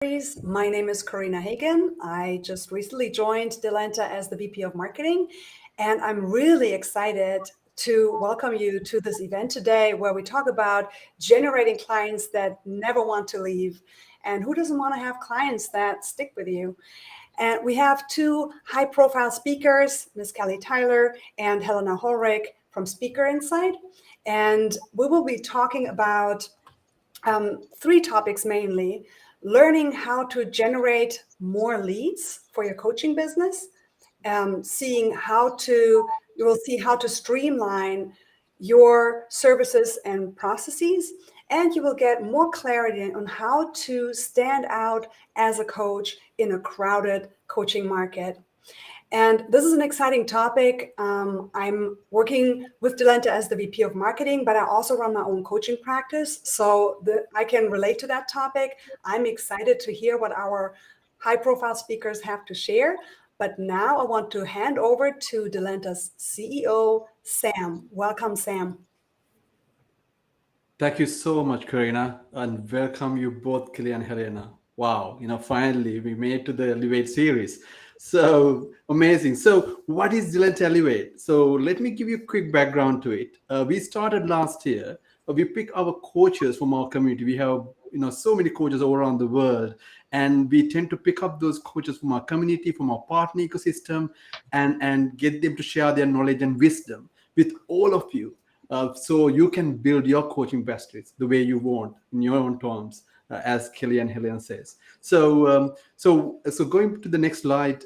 My name is Karina Hagen. I just recently joined Delenta as the VP of Marketing, and I'm really excited to welcome you to this event today where we talk about generating clients that never want to leave. And who doesn't want to have clients that stick with you? And we have two high-profile speakers, Ms. Kelly Tyler and Helena Holrick from Speaker INsight. And we will be talking about three topics mainly: learning how to generate more leads for your coaching business, you will see how to streamline your services and processes, and you will get more clarity on how to stand out as a coach in a crowded coaching market. And this is an exciting topic. I'm working with Delenta as the VP of Marketing, but I also run my own coaching practice. So I can relate to that topic. I'm excited to hear what our high-profile speakers have to share. But now I want to hand over to Delenta's CEO, Sam. Welcome, Sam. Thank you so much, Karina, and welcome you both, Kelly and Helena. Wow, finally we made it to the Elevate series. So amazing. So what is Delenta Elevate? So let me give you a quick background to it. We started last year. We pick our coaches from our community. We have so many coaches all around the world, and we tend to pick up those coaches from our community, from our partner ecosystem, and get them to share their knowledge and wisdom with all of you. So you can build your coaching practice the way you want in your own terms, as Kelly and Helena says. So going to the next slide,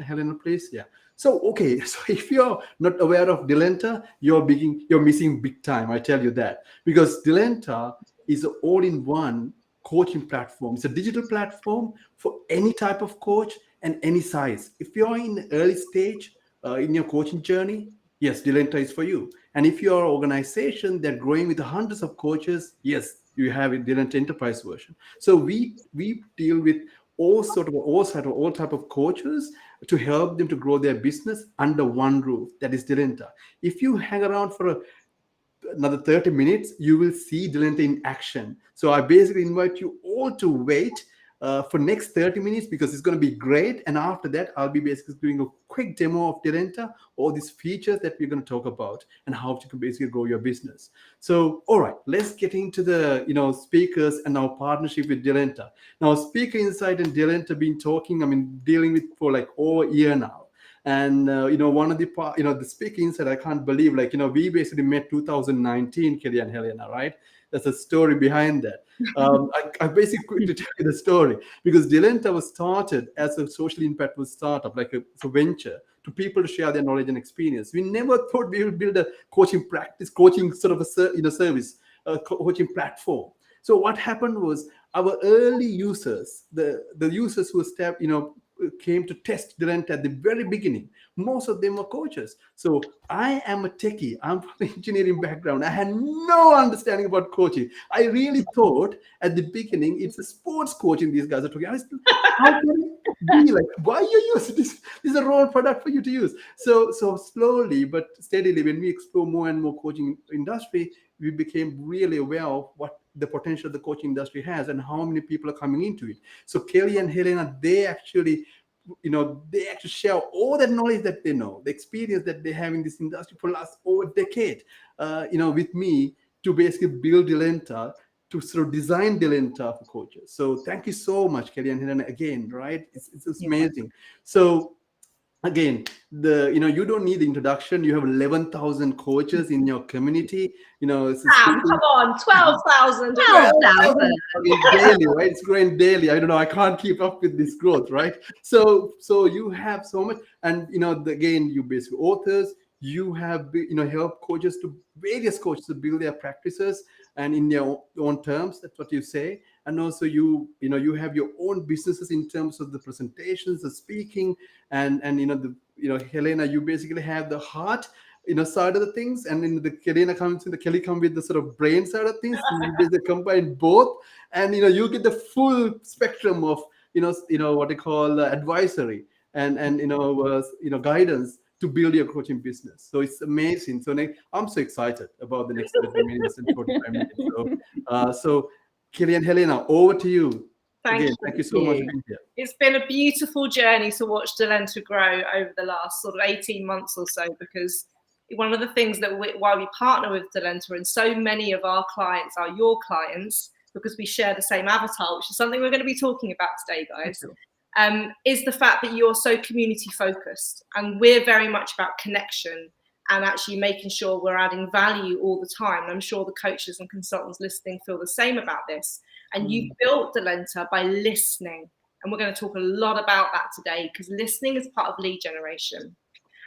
Helena, please. Yeah. So okay. So if you're not aware of Delenta, you're missing big time. I tell you that, because Delenta is an all-in-one coaching platform. It's a digital platform for any type of coach and any size. If you're in early stage in your coaching journey, yes, Delenta is for you. And if you're an organization that's growing with hundreds of coaches, yes, you have a Delenta Enterprise version. So we deal with all type of coaches to help them to grow their business under one roof. That is Delenta. If you hang around for another 30 minutes, you will see Delenta in action. So I basically invite you all to wait for next 30 minutes, because it's going to be great. And after that, I'll be basically doing a quick demo of Delenta, all these features that we're going to talk about, and how to basically grow your business. So, all right, let's get into the speakers and our partnership with Delenta. Now, Speaker INsight and Delenta been dealing with for like over a year now. And one of the Speaker INsight, I can't believe, we basically met 2019, Kelly and Helena, right? There's a story behind that. I basically quickly tell you the story, because Delenta was started as a social impactful startup, like a venture to people to share their knowledge and experience. We never thought we would build a coaching practice, coaching sort of a service, coaching platform. So what happened was, our early users, the users who came to test Delenta at the very beginning, most of them were coaches. So I am a techie. I'm from an engineering background. I had no understanding about coaching. I really thought at the beginning it's a sports coaching these guys are talking. How can it be like, why you use this? This is a wrong product for you to use. So slowly but steadily, when we explore more and more coaching industry, we became really aware of what the potential the coaching industry has and how many people are coming into it. So Kelly and Helena, they actually share all that knowledge that they know, the experience that they have in this industry for the last over a decade, with me, to basically build Delenta, to sort of design Delenta for coaches. So thank you so much, Kelly and Helena, again, right? It's amazing. So again, you don't need the introduction. You have 11,000 coaches in your community. Come on, 12,000. 12,000 daily, right? It's growing daily. I don't know. I can't keep up with this growth, right? So you have so much, and again, you basically authors. You have help various coaches to build their practices and in their own terms. That's what you say. And also you have your own businesses in terms of the presentations, the speaking, and Helena, you basically have the heart side of the things, and then the Kelly comes with the sort of brain side of things. You basically combine both, and you get the full spectrum of what they call advisory and guidance to build your coaching business. So it's amazing. So I'm so excited about the next 30 minutes and 45 minutes. So Kelly and Helena, over to you. Again, thank you so much for being here. It's been a beautiful journey to watch Delenta grow over the last sort of 18 months or so, because one of the things that why we partner with Delenta, and so many of our clients are your clients because we share the same avatar, which is something we're going to be talking about today, guys, is the fact that you're so community focused, and we're very much about connection and actually making sure we're adding value all the time. And I'm sure the coaches and consultants listening feel the same about this. And you built Delenta by listening. And we're going to talk a lot about that today, because listening is part of lead generation.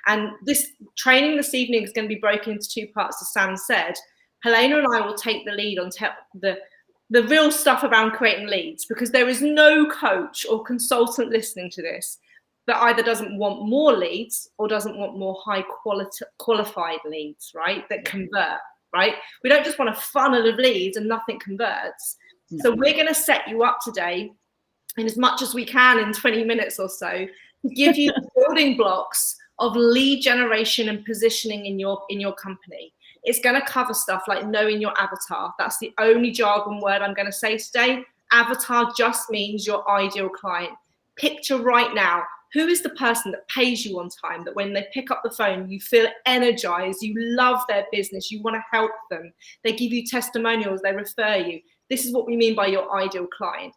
And this training this evening is going to be broken into two parts, as Sam said. Helena and I will take the lead on the real stuff around creating leads, because there is no coach or consultant listening to this that either doesn't want more leads or doesn't want more high qualified leads, right? That convert, right? We don't just want a funnel of leads and nothing converts. No. So we're going to set you up today in as much as we can in 20 minutes or so to give you the building blocks of lead generation and positioning in your company. It's going to cover stuff like knowing your avatar. That's the only jargon word I'm going to say today. Avatar just means your ideal client. Picture right now, who is the person that pays you on time, that when they pick up the phone, you feel energized, you love their business, you want to help them, they give you testimonials, they refer you. This is what we mean by your ideal client.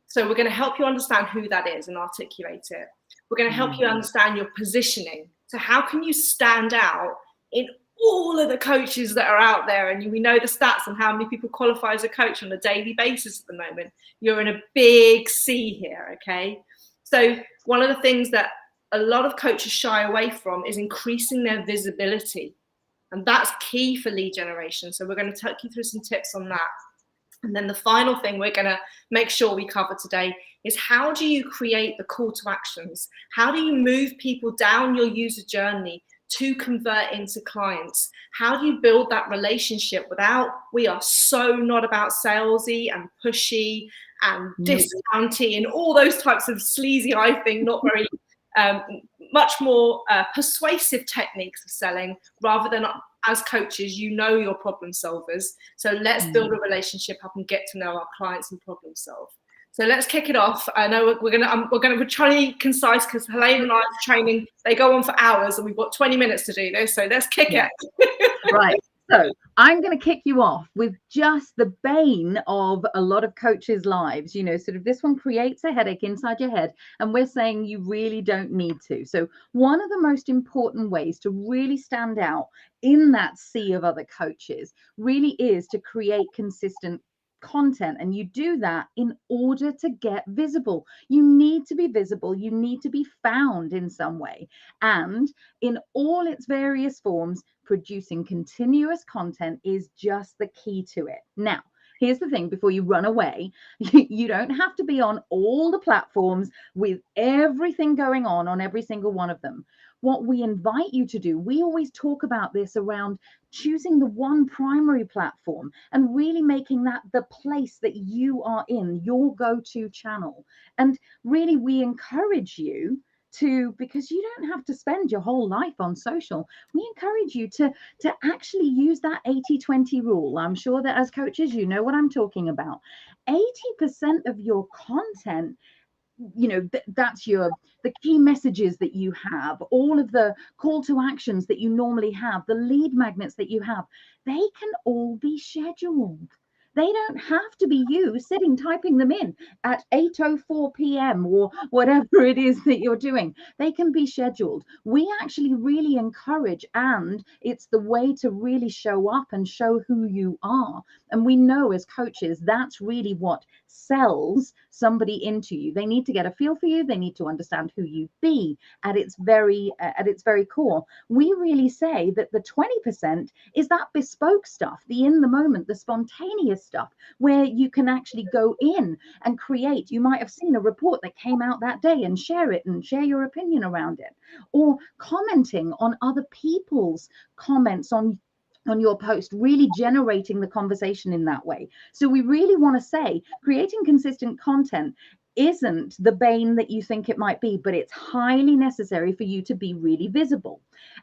So we're going to help you understand who that is and articulate it. We're going to help you understand your positioning. So how can you stand out in all of the coaches that are out there? And we know the stats on how many people qualify as a coach on a daily basis at the moment. You're in a big sea here, okay? So one of the things that a lot of coaches shy away from is increasing their visibility. And that's key for lead generation. So we're going to take you through some tips on that. And then the final thing we're going to make sure we cover today is, how do you create the call to actions? How do you move people down your user journey to convert into clients? How do you build that relationship without, we are so not about salesy and pushy and discounty and all those types of sleazy, I think, not very much more persuasive techniques of selling, rather than as coaches, you know your problem solvers. So let's build a relationship up and get to know our clients and problem solve. So let's kick it off. I know we're trying to be concise, because Helena and I's training, they go on for hours, and we've got 20 minutes to do this. So let's kick it. Right. So I'm going to kick you off with just the bane of a lot of coaches' lives. You know, sort of this one creates a headache inside your head, and we're saying you really don't need to. So one of the most important ways to really stand out in that sea of other coaches really is to create consistent content. And you do that in order to get visible. You need to be visible. You need to be found in some way. And in all its various forms, producing continuous content is just the key to it. Now, here's the thing, before you run away, you don't have to be on all the platforms with everything going on every single one of them. What we invite you to do, we always talk about this around choosing the one primary platform and really making that the place that you are in, your go-to channel. And really, we encourage you to, because you don't have to spend your whole life on social, we encourage you to actually use that 80-20 rule. I'm sure that as coaches, you know what I'm talking about. 80% of your content, you know, that's the key messages that you have, all of the call to actions that you normally have, the lead magnets that you have, they can all be scheduled. They don't have to be you sitting typing them in at 8:04 p.m. or whatever it is that you're doing. They can be scheduled. We actually really encourage, and it's the way to really show up and show who you are. And we know as coaches, that's really what sells somebody into you. They need to get a feel for you. They need to understand who you be at its very core. We really say that the 20% is that bespoke stuff, the in the moment, the spontaneous stuff, where you can actually go in and create. You might have seen a report that came out that day and share it and share your opinion around it, or commenting on other people's comments on your post, really generating the conversation in that way. So we really want to say creating consistent content isn't the bane that you think it might be, but it's highly necessary for you to be really visible.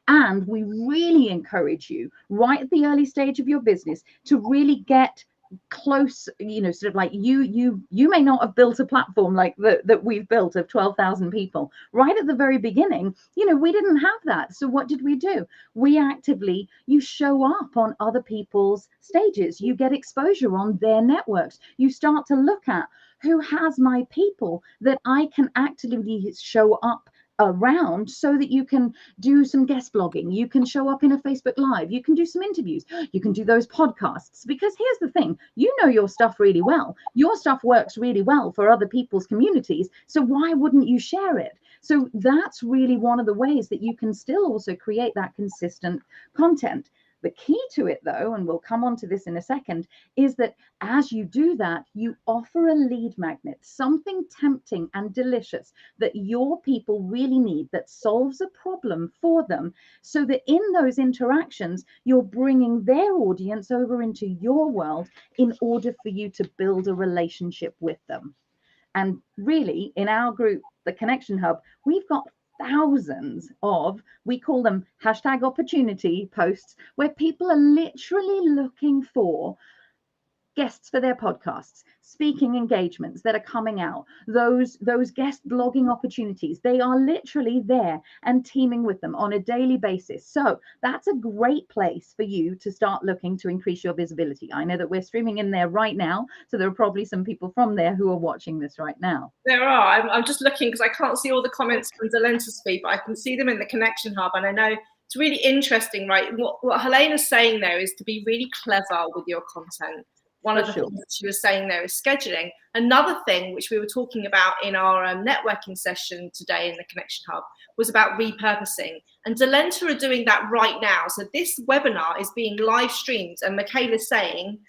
And we really encourage you right at the early stage of your business to really get close, sort of like you may not have built a platform like that we've built of 12,000 people right at the very beginning. We didn't have that. So what did we do? We actively, you show up on other people's stages, you get exposure on their networks, you start to look at who has my people that I can actively show up around, so that you can do some guest blogging, you can show up in a Facebook Live, you can do some interviews, you can do those podcasts. Because here's the thing, your stuff really well, your stuff works really well for other people's communities, so why wouldn't you share it? So that's really one of the ways that you can still also create that consistent content. The key to it, though, and we'll come on to this in a second, is that as you do that, you offer a lead magnet, something tempting and delicious that your people really need, that solves a problem for them, so that in those interactions, you're bringing their audience over into your world in order for you to build a relationship with them. And really, in our group, the Connection Hub, we've got thousands of, we call them #opportunity posts, where people are literally looking for guests for their podcasts, speaking engagements that are coming out, those guest blogging opportunities. They are literally there and teaming with them on a daily basis. So that's a great place for you to start looking to increase your visibility. I know that we're streaming in there right now, so there are probably some people from there who are watching this right now. There are. I'm just looking because I can't see all the comments from Delenta's feed, but I can see them in the Connection Hub, and I know it's really interesting, right? What Helena's saying there is to be really clever with your content. One of the things that she was saying there is scheduling. Another thing which we were talking about in our networking session today in the Connection Hub was about repurposing. And Delenta are doing that right now. So this webinar is being live streamed, and Michaela's saying,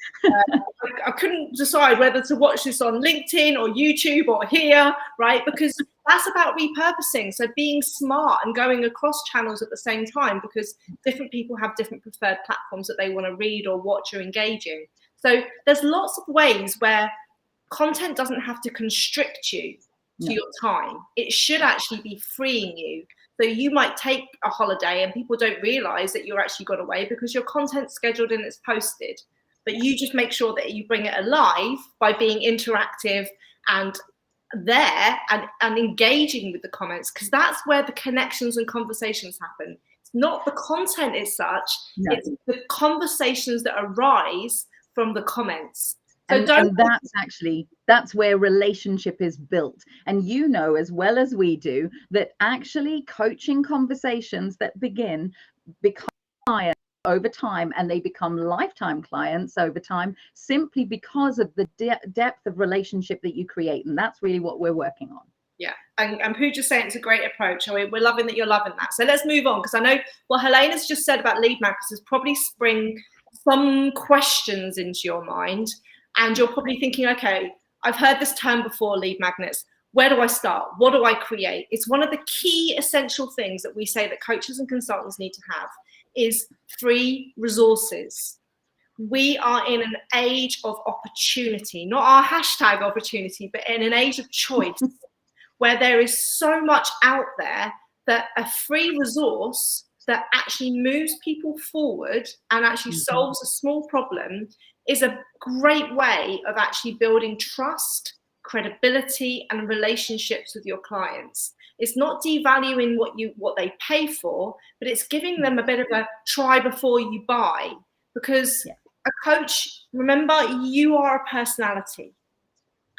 I couldn't decide whether to watch this on LinkedIn or YouTube or here, right? Because that's about repurposing. So being smart and going across channels at the same time, because different people have different preferred platforms that they want to read or watch or engage in. So there's lots of ways where content doesn't have to constrict you to your time. It should actually be freeing you. So you might take a holiday and people don't realize that you're actually gone away because your content's scheduled and it's posted. But you just make sure that you bring it alive by being interactive and there and engaging with the comments, because that's where the connections and conversations happen. It's not the content as such, it's the conversations that arise from the comments. So and that's where relationship is built. And as well as we do, that actually coaching conversations that become clients over time, and they become lifetime clients over time, simply because of the depth of relationship that you create. And that's really what we're working on. Yeah, and Pooja's saying it's a great approach. We're loving that you're loving that. So let's move on, because I know what Helena's just said about lead magnets has probably spring some questions into your mind, and you're probably thinking, okay, I've heard this term before, lead magnets. Where do I start? What do I create? It's one of the key essential things that we say that coaches and consultants need to have is free resources. We are in an age of opportunity, not our hashtag opportunity, but in an age of choice where there is so much out there that a free resource that actually moves people forward and actually solves a small problem is a great way of actually building trust, credibility, and relationships with your clients. It's not devaluing what they pay for, but it's giving them a bit of a try before you buy. Because a coach, remember, you are a personality,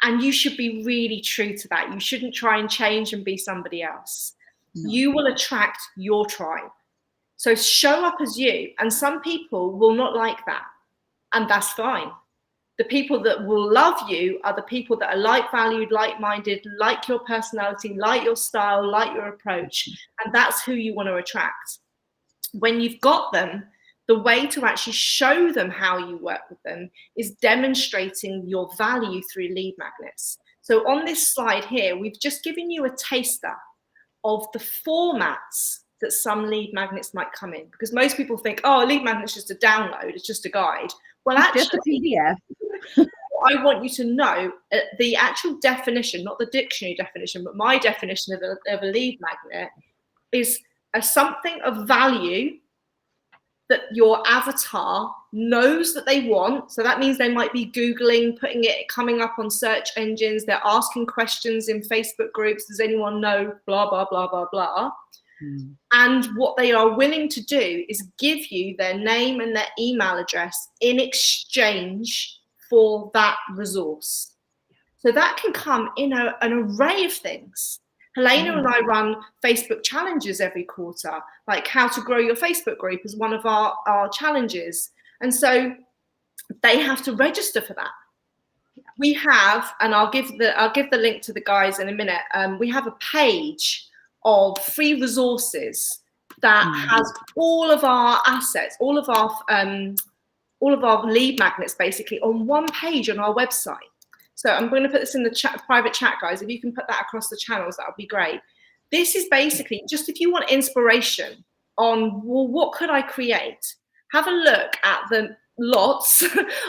and you should be really true to that. You shouldn't try and change and be somebody else. You will attract your tribe. So show up as you, and some people will not like that, and that's fine. The people that will love you are the people that are like-valued, like-minded, like your personality, like your style, like your approach, and that's who you want to attract. When you've got them, the way to actually show them how you work with them is demonstrating your value through lead magnets. So on this slide here, we've just given you a taster of the formats that some lead magnets might come in, because most people think, oh, a lead magnet's just a download, it's just a guide. Well, actually, just a PDF. I want you to know the actual definition, not the dictionary definition, but my definition of a lead magnet is something of value that your avatar knows that they want. So that means they might be Googling, putting it, coming up on search engines. They're asking questions in Facebook groups. Does anyone know blah, blah, blah, blah, blah. And what they are willing to do is give you their name and their email address in exchange for that resource. So that can come in an array of things. Helena and I run Facebook challenges every quarter, like how to grow your Facebook group is one of our challenges. And so they have to register for that. We have, and I'll give the link to the guys in a minute. We have a page of free resources that has all of our assets, all of our lead magnets basically on one page on our website. So I'm going to put this in the private chat, guys. If you can put that across the channels, that would be great. This is basically just if you want inspiration on, well, what could I create? Have a look at the lots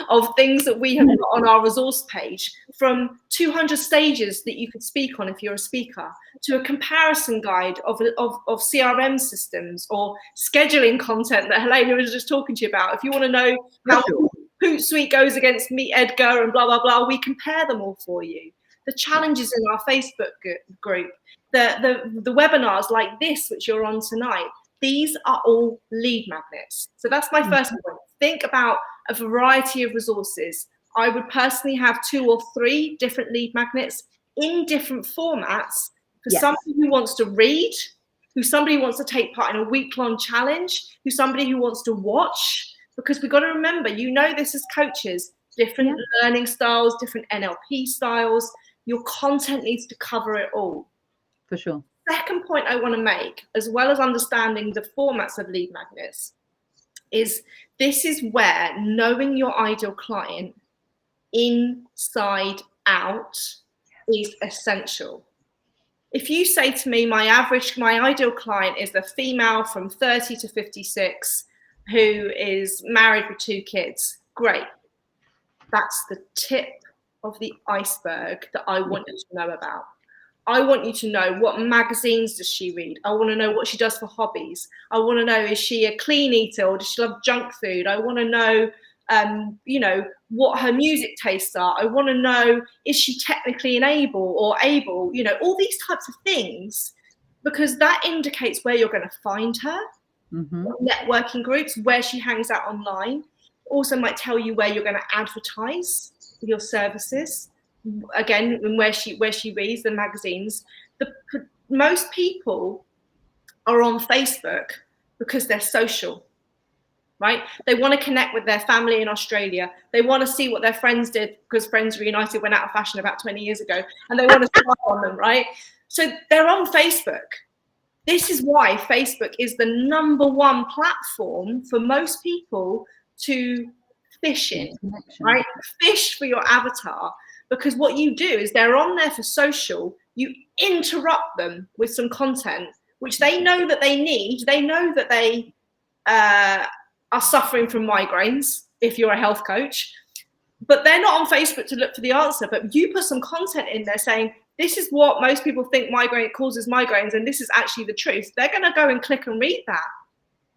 of things that we have got on our resource page, from 200 stages that you could speak on if you're a speaker, to a comparison guide of CRM systems or scheduling content that Helena was just talking to you about. If you want to know how Hootsuite goes against Meet Edgar and blah, blah, blah, we compare them all for you. The challenges in our Facebook group, the webinars like this, which you're on tonight, these are all lead magnets. So that's my first point. Think about a variety of resources. I would personally have 2 or 3 different lead magnets in different formats for somebody who wants to read, who somebody who wants to take part in a week-long challenge, who somebody who wants to watch. Because we've got to remember, you know this as coaches, different learning styles, different NLP styles. Your content needs to cover it all. For sure. Second point I want to make, as well as understanding the formats of lead magnets, is this is where knowing your ideal client inside out is essential. If you say to me, my ideal client is the female from 30 to 56 who is married with 2 kids, great. That's the tip of the iceberg that I want you to know about. I want you to know, what magazines does she read? I want to know what she does for hobbies. I want to know, is she a clean eater or does she love junk food? I want to know, what her music tastes are. I want to know, is she technically able? All these types of things, because that indicates where you're going to find her. Networking groups, where she hangs out online. Also might tell you where you're going to advertise your services. Again, and where she reads the magazines. Most people are on Facebook because they're social, right? They want to connect with their family in Australia. They want to see what their friends did, because Friends Reunited went out of fashion about 20 years ago, and they want to spy on them, right? So they're on Facebook. This is why Facebook is the #1 platform for most people to fish in, right? Fish for your avatar. Because what you do is they're on there for social, you interrupt them with some content, which they know that they need. They know that they are suffering from migraines, if you're a health coach, but they're not on Facebook to look for the answer. But you put some content in there saying, this is what most people think causes migraines, and this is actually the truth. They're going to go and click and read that.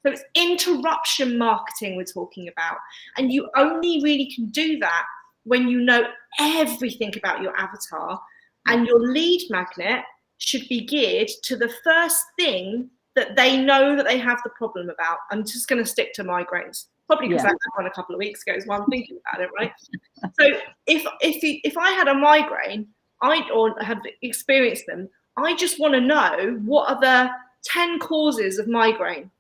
So it's interruption marketing we're talking about. And you only really can do that when you know everything about your avatar, and your lead magnet should be geared to the first thing that they know that they have the problem about. I'm just going to stick to migraines, probably because I had one a couple of weeks ago is why I'm thinking about it, right? So if I had a migraine, or have experienced them, I just want to know, what are the 10 causes of migraine?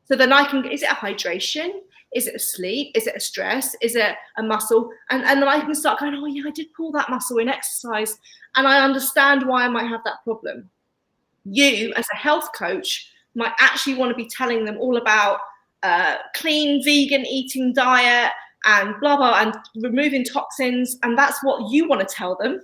So then I can, is it a hydration? Is it a sleep? Is it a stress? Is it a muscle? And then I can start going, oh yeah, I did pull that muscle in exercise, and I understand why I might have that problem. You, as a health coach, might actually want to be telling them all about clean vegan eating diet and blah, blah, and removing toxins. And that's what you want to tell them.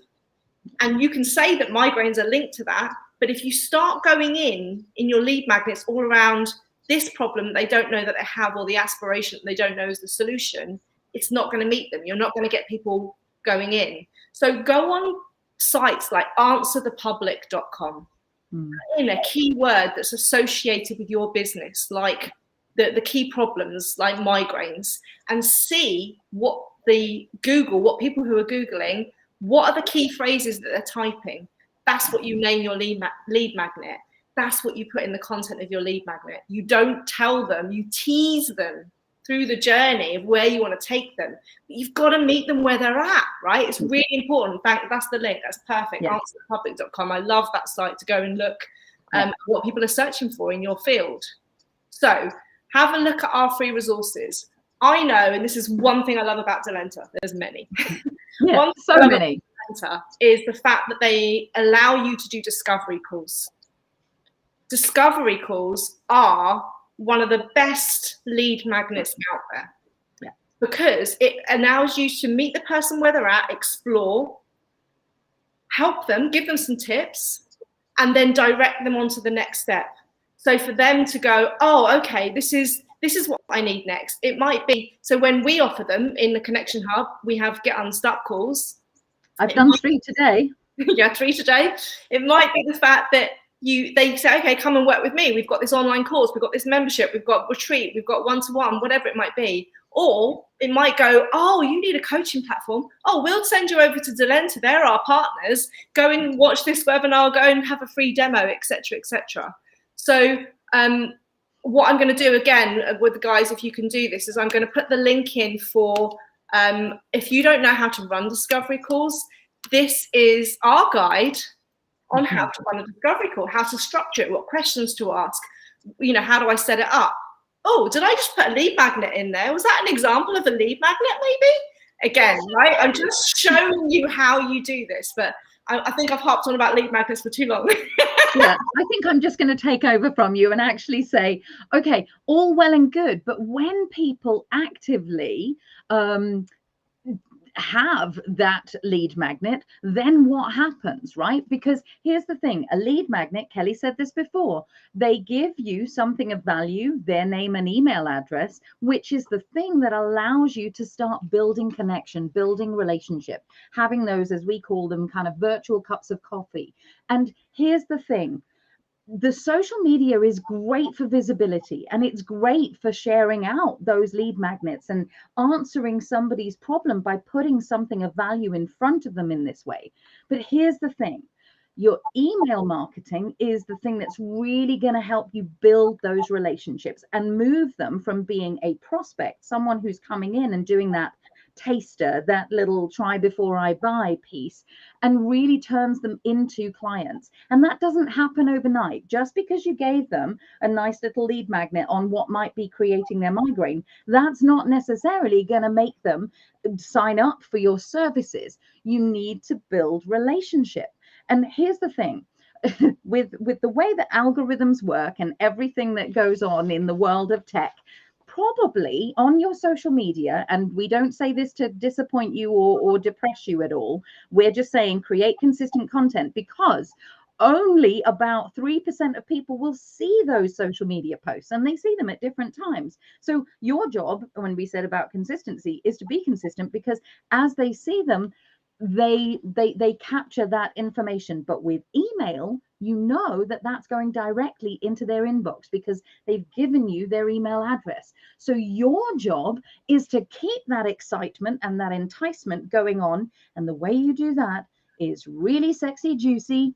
And you can say that migraines are linked to that. But if you start going in your lead magnets all around this problem they don't know that they have, or the aspiration that they don't know is the solution, it's not going to meet them. You're not going to get people going in. So go on sites like answerthepublic.com, in a keyword that's associated with your business, like the key problems like migraines, and see what people who are Googling, what are the key phrases that they're typing. That's what you name your lead magnet. That's what you put in the content of your lead magnet. You don't tell them, you tease them through the journey of where you want to take them. But you've got to meet them where they're at, right? It's really important. In fact, that's the link. That's perfect. Yeah. Answerthepublic.com. I love that site to go and look at what people are searching for in your field. So have a look at our free resources. I know, and this is one thing I love about Delenta. There's many. Yeah, so many. Delenta is the fact that they allow you to do discovery calls. Discovery calls are one of the best lead magnets out there. Yeah. Because it allows you to meet the person where they're at, explore, help them, give them some tips, and then direct them on to the next step. So for them to go, oh, okay, this is what I need next. It might be, so when we offer them in the Connection Hub, we have Get Unstuck calls. I've done 3 today. Yeah, 3 today. It might be the fact that they say, okay, come and work with me. We've got this online course, we've got this membership, we've got retreat, we've got one-to-one, whatever it might be. Or it might go, oh, you need a coaching platform. Oh, we'll send you over to Delenta. They're our partners. Go and watch this webinar, go and have a free demo, etc., etc. So what I'm going to do again with the guys, if you can do this, is I'm going to put the link in for, if you don't know how to run discovery calls, this is our guide on how to run a discovery call, how to structure it, what questions to ask, how do I set it up? Oh, did I just put a lead magnet in there? Was that an example of a lead magnet maybe? Again, right? I'm just showing you how you do this, but I think I've harped on about lead magnets for too long. Yeah, I think I'm just going to take over from you and actually say, okay, all well and good, but when people actively have that lead magnet, then what happens, right? Because here's the thing, a lead magnet, Kelly said this before, they give you something of value, their name and email address, which is the thing that allows you to start building connection, building relationship, having those, as we call them, kind of virtual cups of coffee. And here's the thing, the social media is great for visibility, and it's great for sharing out those lead magnets and answering somebody's problem by putting something of value in front of them in this way. But here's the thing, your email marketing is the thing that's really going to help you build those relationships and move them from being a prospect, someone who's coming in and doing that taster, that little try before I buy piece, and really turns them into clients. And that doesn't happen overnight. Just because you gave them a nice little lead magnet on what might be creating their migraine, that's not necessarily going to make them sign up for your services. You need to build relationship. And here's the thing, with the way that algorithms work and everything that goes on in the world of tech, probably on your social media, and we don't say this to disappoint you or depress you at all, we're just saying create consistent content, because only about 3% of people will see those social media posts, and they see them at different times. So your job, when we said about consistency, is to be consistent, because as they see them, they capture that information. But with email, you know that that's going directly into their inbox because they've given you their email address. So your job is to keep that excitement and that enticement going on. And the way you do that is really sexy, juicy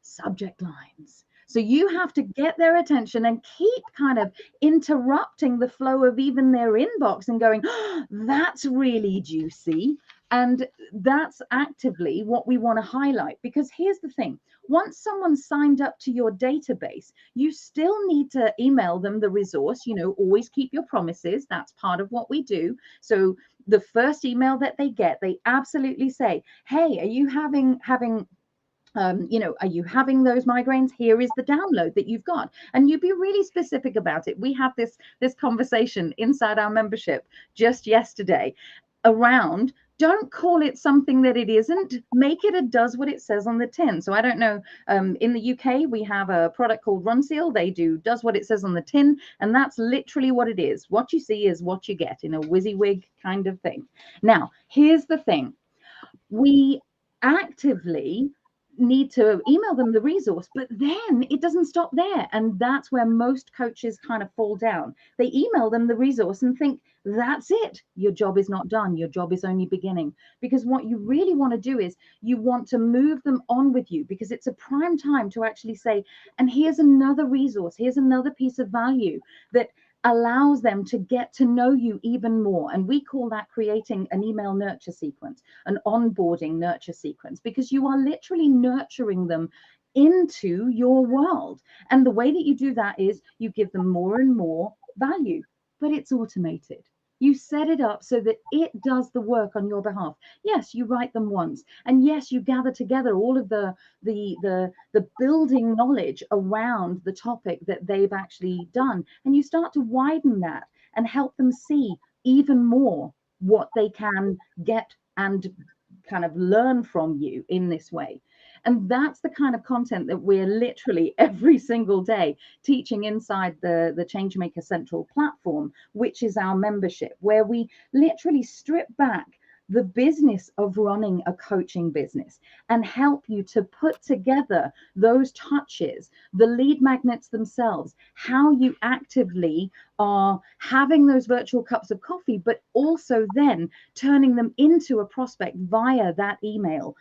subject lines. So you have to get their attention and keep kind of interrupting the flow of even their inbox and going, oh, that's really juicy. And that's actively what we want to highlight, because here's the thing. Once someone's signed up to your database, you still need to email them the resource. Always keep your promises. That's part of what we do. So the first email that they get, they absolutely say, hey, are you having are you having those migraines? Here is the download that you've got. And you be really specific about it. We had this conversation inside our membership just yesterday around, don't call it something that it isn't. Make it does what it says on the tin. So I don't know, in the UK, we have a product called Run Seal. They does what it says on the tin. And that's literally what it is. What you see is what you get, in a WYSIWYG kind of thing. Now, here's the thing. We actively need to email them the resource, but then it doesn't stop there. And that's where most coaches kind of fall down. They email them the resource and think, that's it. Your job is not done. Your job is only beginning. Because what you really want to do is you want to move them on with you, because it's a prime time to actually say, and here's another resource. Here's another piece of value that allows them to get to know you even more. And we call that creating an email nurture sequence, an onboarding nurture sequence, because you are literally nurturing them into your world. And the way that you do that is you give them more and more value, but it's automated. You set it up so that it does the work on your behalf. Yes, you write them once, and yes, you gather together all of the building knowledge around the topic that they've actually done, and you start to widen that and help them see even more what they can get and kind of learn from you in this way. And that's the kind of content that we're literally every single day teaching inside the Changemaker Central platform, which is our membership, where we literally strip back the business of running a coaching business and help you to put together those touches, the lead magnets themselves, how you actively are having those virtual cups of coffee, but also then turning them into a prospect via that email,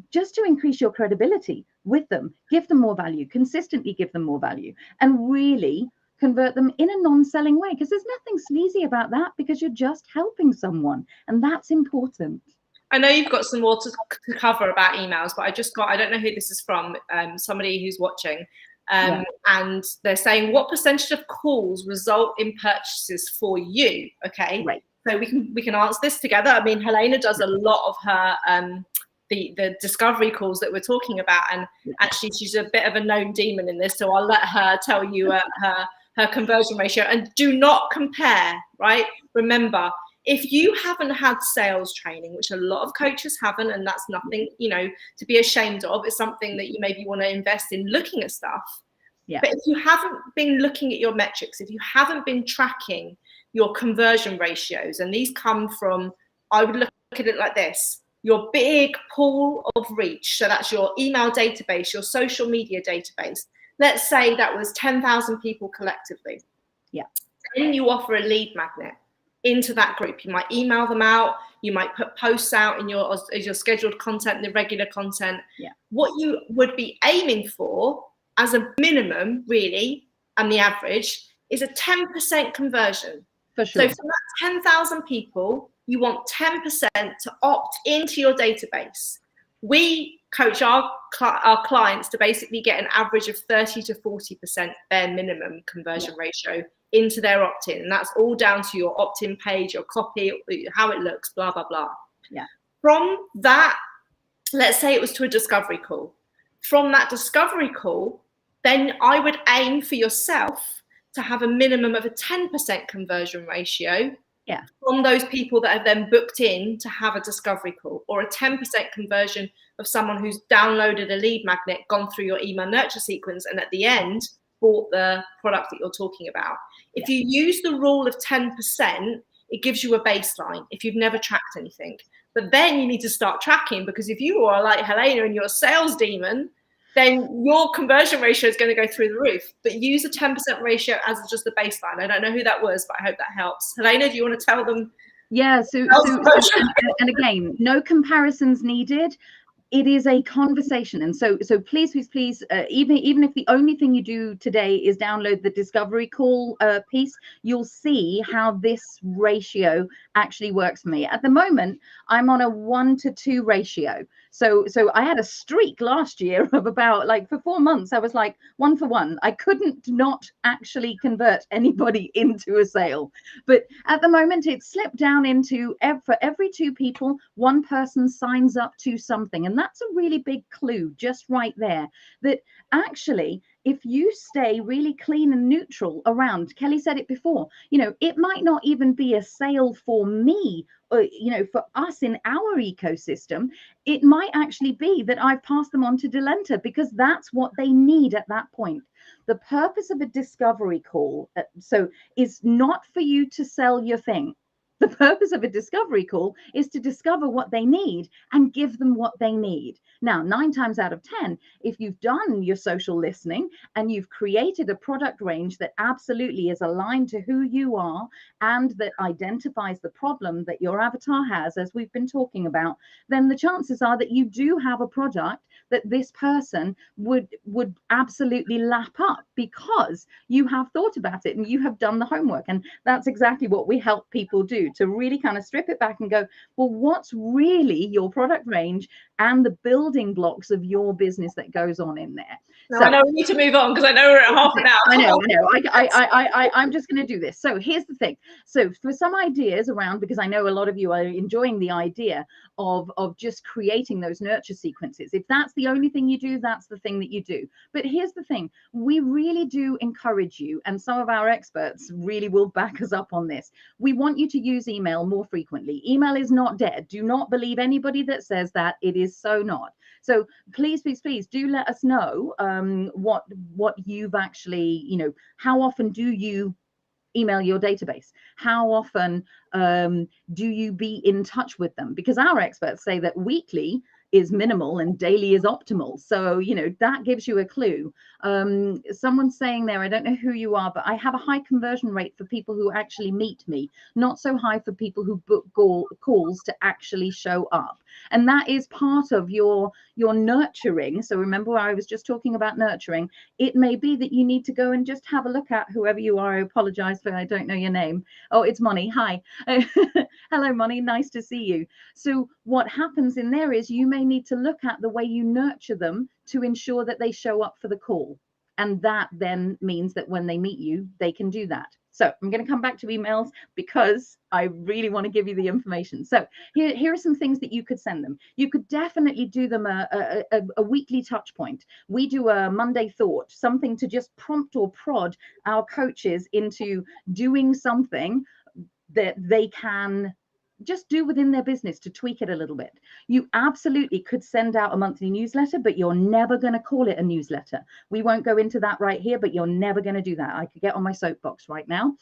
just to increase your credibility with them, give them more value, consistently give them more value, and really convert them in a non-selling way, because there's nothing sleazy about that, because you're just helping someone, and that's important. I know you've got some more to cover about emails, but I don't know who this is from, somebody who's watching, and they're saying, what percentage of calls result in purchases for you? Okay, right. So we can answer this together. I mean, Helena does a lot of her the discovery calls that we're talking about, and actually she's a bit of a known demon in this, so I'll let her tell you her conversion ratio. And do not compare, right? Remember, if you haven't had sales training, which a lot of coaches haven't, and that's nothing, you know, to be ashamed of, it's something that you maybe want to invest in looking at stuff. Yeah. But if you haven't been looking at your metrics, if you haven't been tracking your conversion ratios, and these come from, I would look at it like this: your big pool of reach. So that's your email database, your social media database. Let's say that was 10,000 people collectively. Yeah. Then you offer a lead magnet into that group. You might email them out. You might put posts out in your scheduled content, the regular content. Yeah. What you would be aiming for as a minimum, really, and the average, is a 10% conversion. For sure. So from that 10,000 people, you want 10% to opt into your database. We coach our clients to basically get an average of 30 to 40% bare minimum conversion ratio into their opt-in. And that's all down to your opt-in page, your copy, how it looks, blah, blah, blah. Yeah. From that, let's say it was to a discovery call. From that discovery call, then I would aim for yourself to have a minimum of a 10% conversion ratio from those people that have then booked in to have a discovery call, or a 10% conversion of someone who's downloaded a lead magnet, gone through your email nurture sequence, and at the end bought the product that you're talking about. If you use the rule of 10%, it gives you a baseline if you've never tracked anything. But then you need to start tracking, because if you are like Helena and you're a sales demon, then your conversion ratio is going to go through the roof. But use a 10% ratio as just the baseline. I don't know who that was, but I hope that helps. Helena, do you want to tell them? Yeah, and again, no comparisons needed. It is a conversation. And so please, even if the only thing you do today is download the discovery call piece, you'll see how this ratio actually works for me. At the moment, I'm on a 1-to-2 ratio. So I had a streak last year of about, like, for 4 months, I was like 1 for 1. I couldn't not actually convert anybody into a sale. But at the moment, it's slipped down into for every 2 people, 1 person signs up to something. And that's a really big clue just right there, that actually, if you stay really clean and neutral around, Kelly said it before, you know, it might not even be a sale for me, or, you know, for us in our ecosystem. It might actually be that I've passed them on to Delenta, because that's what they need at that point. The purpose of a discovery call, is not for you to sell your thing. The purpose of a discovery call is to discover what they need and give them what they need. Now, 9 times out of 10, if you've done your social listening and you've created a product range that absolutely is aligned to who you are and that identifies the problem that your avatar has, as we've been talking about, then the chances are that you do have a product that this person would absolutely lap up, because you have thought about it and you have done the homework. And that's exactly what we help people do, to really kind of strip it back and go, well, what's really your product range and the building blocks of your business that goes on in there. No, so I know we need to move on because I know we're at half an hour. I know. I'm just going to do this. So here's the thing. So for some ideas around, because I know a lot of you are enjoying the idea of just creating those nurture sequences. If that's the only thing you do, that's the thing that you do. But here's the thing. We really do encourage you, and some of our experts really will back us up on this. We want you to use email more frequently. Email is not dead. Do not believe anybody that says that. It is so not. So please do let us know what you've actually, how often do you email your database? How often do you be in touch with them? Because our experts say that weekly is minimal and daily is optimal. So, that gives you a clue. Someone's saying there, I don't know who you are, but I have a high conversion rate for people who actually meet me, not so high for people who book calls to actually show up. And that is part of your nurturing. So remember where I was just talking about nurturing. It may be that you need to go and just have a look at whoever you are. I apologize for I don't know your name. Oh, it's Moni. Hi. Hello, Moni. Nice to see you. So what happens in there is you may need to look at the way you nurture them to ensure that they show up for the call. And that then means that when they meet you, they can do that. So I'm going to come back to emails because I really want to give you the information. So here are some things that you could send them. You could definitely do them a weekly touch point. We do a Monday thought, something to just prompt or prod our coaches into doing something that they can just do within their business to tweak it a little bit. You absolutely could send out a monthly newsletter, but you're never going to call it a newsletter. We won't go into that right here, but you're never going to do that. I could get on my soapbox right now.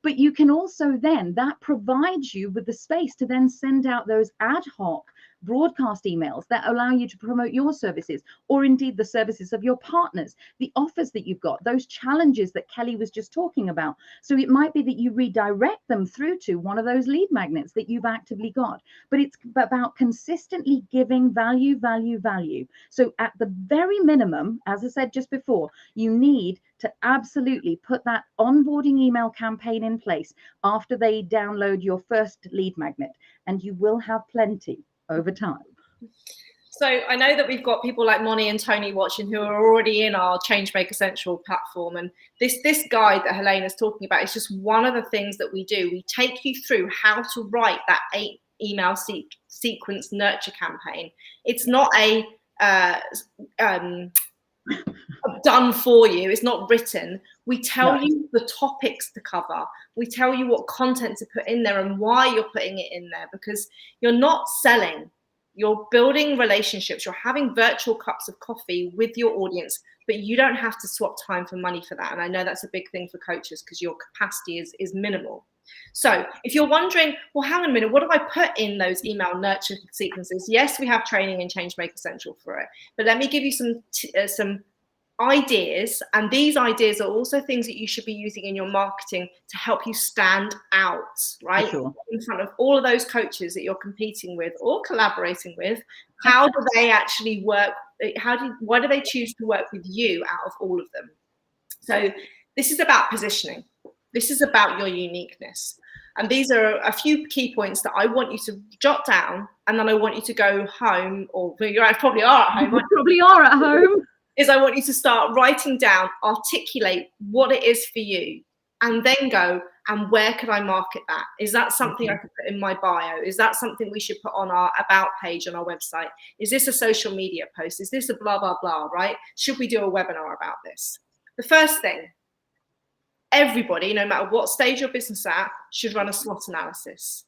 But you can also then, that provides you with the space to then send out those ad hoc broadcast emails that allow you to promote your services, or indeed the services of your partners, the offers that you've got, those challenges that Kelly was just talking about. So it might be that you redirect them through to one of those lead magnets that you've actively got, but it's about consistently giving value. So at the very minimum, as I said just before, you need to absolutely put that onboarding email campaign in place after they download your first lead magnet, and you will have plenty over time. So I know that we've got people like Moni and Tony watching who are already in our Changemaker Central platform, and this guide that Helena's talking about is just one of the things that we do. We take you through how to write that 8 email sequence nurture campaign. It's not a done for you. It's not written. We tell you the topics to cover. We tell you what content to put in there and why you're putting it in there, because you're not selling. You're building relationships. You're having virtual cups of coffee with your audience, but you don't have to swap time for money for that. And I know that's a big thing for coaches because your capacity is minimal. So if you're wondering, well, hang on a minute, what do I put in those email nurture sequences? Yes, we have training in Changemaker Central for it, but let me give you some ideas. And these ideas are also things that you should be using in your marketing to help you stand out, right? Sure. In front of all of those coaches that you're competing with or collaborating with. How do they actually work? Why do they choose to work with you out of all of them? So this is about positioning. This is about your uniqueness. And these are a few key points that I want you to jot down, and then I want you to go home, or you probably are at home. Probably are at home. Is I want you to start writing down, articulate what it is for you, and then go, and where could I market that? Is that something I could put in my bio? Is that something we should put on our about page on our website? Is this a social media post? Is this a blah, blah, blah, right? Should we do a webinar about this? The first thing, everybody, no matter what stage your business at, should run a SWOT analysis.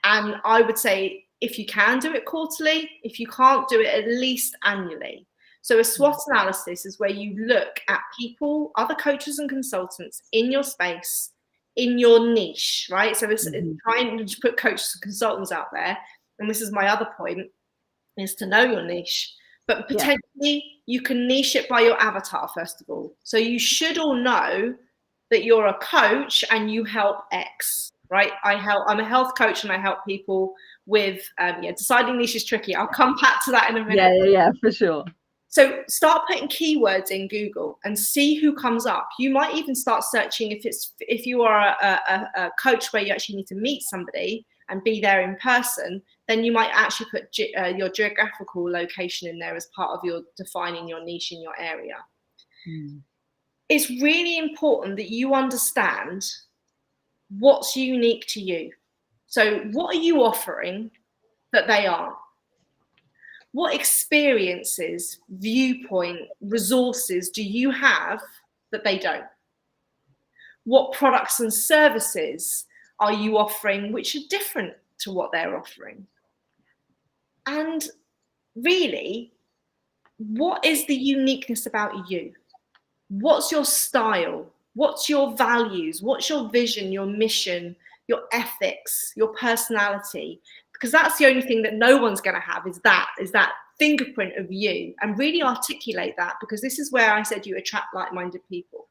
And I would say, if you can do it quarterly, if you can't do it at least annually. So a SWOT analysis is where you look at people, other coaches and consultants in your space, in your niche, right? So it's Mhm. trying to put coaches and consultants out there. And this is my other point, is to know your niche. But potentially you can niche it by your avatar, first of all. So you should all know that you're a coach and you help X, right? I'm a health coach and I help people with, deciding niche is tricky. I'll come back to that in a minute. Yeah, for sure. So start putting keywords in Google and see who comes up. You might even start searching if you are a coach where you actually need to meet somebody and be there in person, then you might actually put your geographical location in there as part of your defining your niche in your area. It's really important that you understand what's unique to you. So what are you offering that they aren't? What experiences, viewpoint, resources do you have that they don't? What products and services are you offering which are different to what they're offering? And really, what is the uniqueness about you? What's your style? What's your values? What's your vision, your mission, your ethics, your personality? Because that's the only thing that no one's going to have is that fingerprint of you, and really articulate that, because this is where I said you attract like-minded people.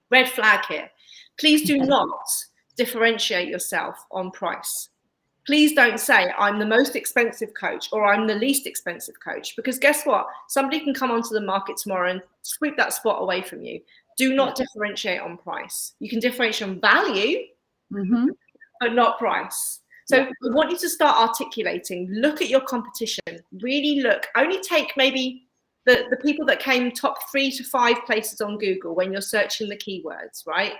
Red flag here. Please do not differentiate yourself on price. Please don't say I'm the most expensive coach or I'm the least expensive coach, because guess what? Somebody can come onto the market tomorrow and sweep that spot away from you. Do not differentiate on price. You can differentiate on value, but not price. So I want you to start articulating, look at your competition, really look, only take maybe the people that came top 3 to 5 places on Google when you're searching the keywords, right?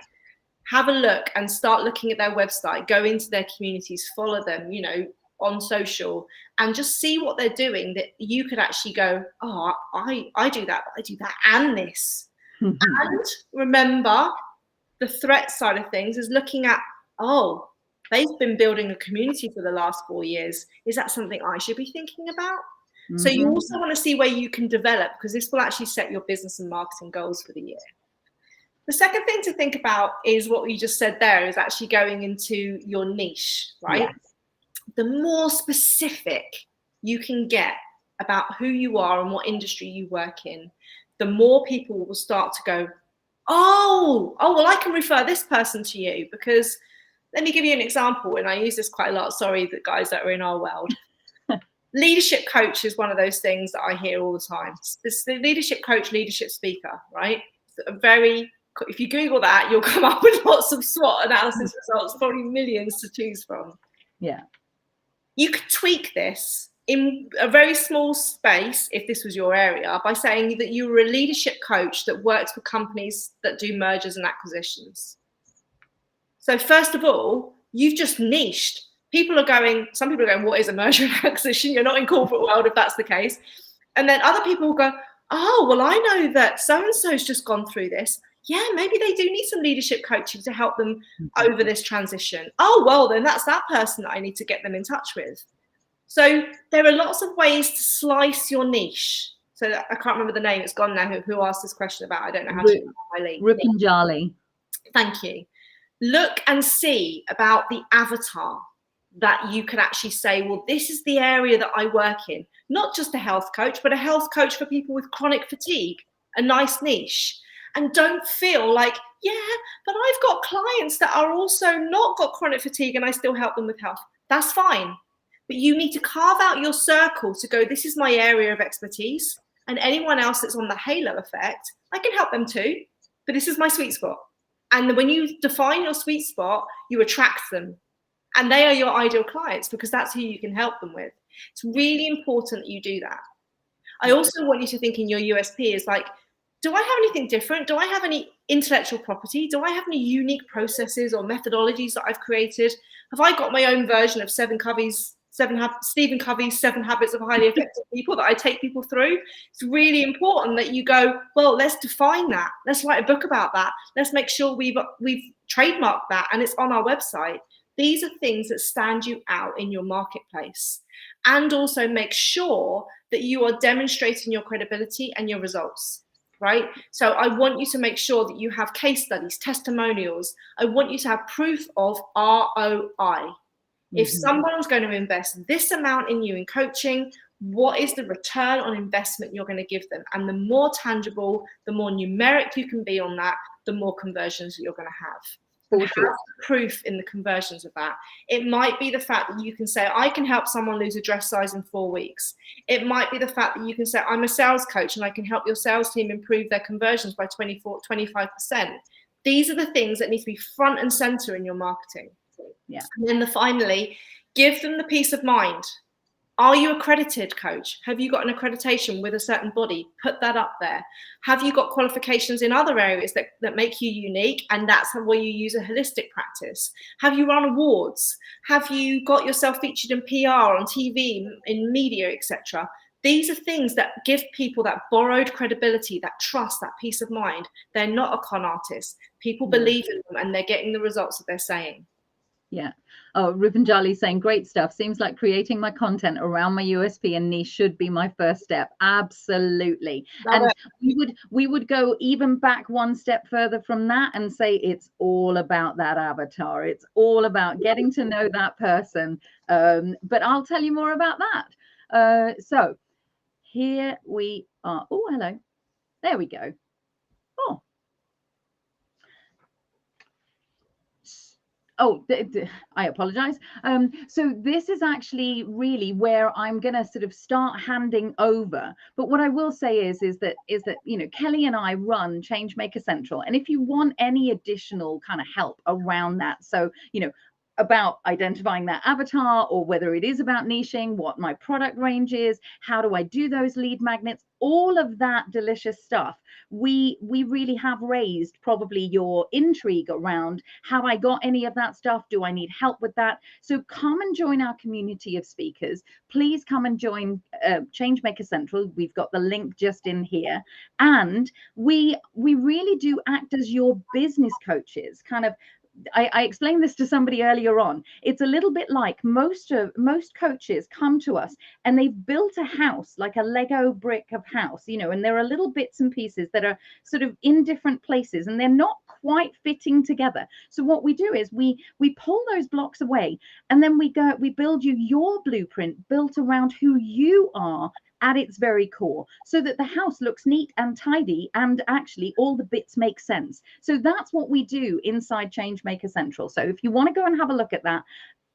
Have a look and start looking at their website, go into their communities, follow them, on social, and just see what they're doing that you could actually go, oh, I do that, but I do that and this. And remember, the threat side of things is looking at, oh, they've been building a community for the last 4 years. Is that something I should be thinking about? So you also want to see where you can develop, because this will actually set your business and marketing goals for the year. The second thing to think about is what you just said there, is actually going into your niche, right? Yes. The more specific you can get about who you are and what industry you work in, the more people will start to go, oh, well, I can refer this person to you, because let me give you an example, and I use this quite a lot. Sorry, the guys that are in our world. Leadership coach is one of those things that I hear all the time. It's the leadership coach, leadership speaker, right? If you Google that, you'll come up with lots of SWOT analysis results, probably millions to choose from. Yeah. You could tweak this in a very small space, if this was your area, by saying that you were a leadership coach that works for companies that do mergers and acquisitions. So first of all, you've just niched. Some people are going, what is a merger and acquisition? You're not in corporate world if that's the case. And then other people will go, oh, well, I know that so-and-so's just gone through this. Yeah, maybe they do need some leadership coaching to help them over this transition. Oh, well, then that's that person that I need to get them in touch with. So there are lots of ways to slice your niche. So I can't remember the name. It's gone now. Who asked this question about? I don't know how to my lead. Rupanjali. Thank you. Look and see about the avatar that you can actually say, well, this is the area that I work in. Not just a health coach, but a health coach for people with chronic fatigue, a nice niche. And don't feel like, yeah, but I've got clients that are also not got chronic fatigue and I still help them with health. That's fine. But you need to carve out your circle to go, this is my area of expertise. And anyone else that's on the halo effect, I can help them too. But this is my sweet spot. And when you define your sweet spot, you attract them. And they are your ideal clients, because that's who you can help them with. It's really important that you do that. I also want you to think in your USP is like, do I have anything different? Do I have any intellectual property? Do I have any unique processes or methodologies that I've created? Have I got my own version of Stephen Covey's 7 Habits of Highly Effective People that I take people through? It's really important that you go, well, let's define that. Let's write a book about that. Let's make sure we've trademarked that and it's on our website. These are things that stand you out in your marketplace, and also make sure that you are demonstrating your credibility and your results. right? So I want you to make sure that you have case studies, testimonials. I want you to have proof of ROI. If someone's going to invest this amount in you in coaching, what is the return on investment you're going to give them? And the more tangible, the more numeric you can be on that, the more conversions that you're going to have. For sure. Have proof in the conversions of that. It might be the fact that you can say, I can help someone lose a dress size in 4 weeks. It might be the fact that you can say, I'm a sales coach and I can help your sales team improve their conversions by 25%. These are the things that need to be front and center in your marketing. Yeah. And then finally, give them the peace of mind. Are you accredited, coach? Have you got an accreditation with a certain body? Put that up there. Have you got qualifications in other areas that make you unique? And that's where you use a holistic practice. Have you run awards? Have you got yourself featured in PR, on TV, in media, etc.? These are things that give people that borrowed credibility, that trust, that peace of mind. They're not a con artist. People believe in them and they're getting the results that they're saying. Yeah. Oh, Rupanjali saying great stuff. Seems like creating my content around my USP and niche should be my first step. Absolutely. Love and it. we would go even back one step further from that and say it's all about that avatar. It's all about getting to know that person. But I'll tell you more about that. So here we are. Oh, hello. There we go. Oh, I apologize. So this is actually really where I'm going to sort of start handing over. But what I will say is that, you know, Kelly and I run Changemaker Central. And if you want any additional kind of help around that, so, you know, about identifying that avatar, or whether it is about niching, what my product range is, how do I do those lead magnets, all of that delicious stuff, we really have raised probably your intrigue around, have I got any of that stuff? Do I need help with that? So come and join our community of speakers. Please come and join Changemaker Central. We've got the link just in here. And we really do act as your business coaches, kind of. I explained this to somebody earlier on. It's a little bit like most coaches come to us and they've built a house, like a Lego brick of house, you know, and there are little bits and pieces that are sort of in different places and they're not quite fitting together. So what we do is we pull those blocks away and then we build you your blueprint built around who you are at its very core, so that the house looks neat and tidy and actually all the bits make sense. So that's what we do inside Changemaker Central. So if you want to go and have a look at that,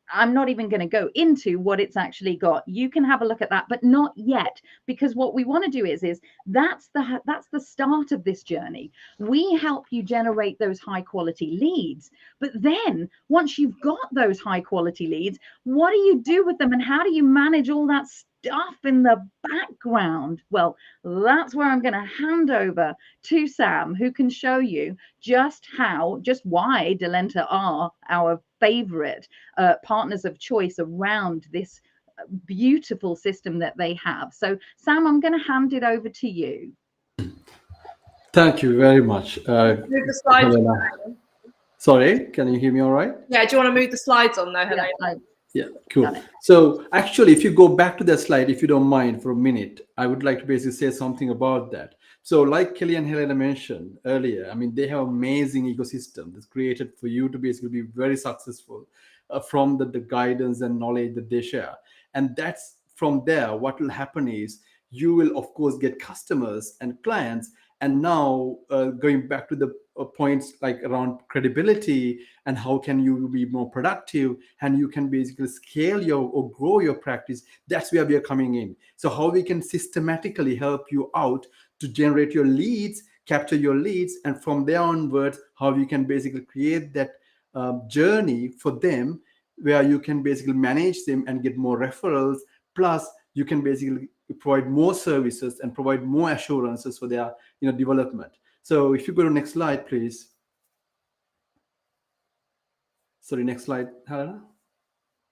I'm not even going to go into what it's actually got. You can have a look at that, but not yet, because what we want to do is that's the start of this journey. We help you generate those high quality leads, but then once you've got those high quality leads, what do you do with them and how do you manage all that stuff in the background? Well, that's where I'm going to hand over to Sam, who can show you just why Delenta are our favorite partners of choice around this beautiful system that they have. So Sam, I'm going to hand it over to you. Thank you very much. Move the slides on. Sorry, can you hear me all right? Yeah, do you want to move the slides on though, Helena? Yeah, cool. So actually, if you go back to that slide, if you don't mind for a minute, I would like to basically say something about that. So like Kelly and Helena mentioned earlier, I mean, they have amazing ecosystem that's created for you to basically be very successful from the guidance and knowledge that they share. And that's from there, what will happen is you will, of course, get customers and clients. And now going back to the points like around credibility and how can you be more productive and you can basically scale or grow your practice, that's where we are coming in. So how we can systematically help you out to generate your leads, capture your leads, and from there onwards, how you can basically create that journey for them where you can basically manage them and get more referrals, plus you can basically provide more services and provide more assurances for their development. So if you go to next slide, please. Sorry, next slide, Helena.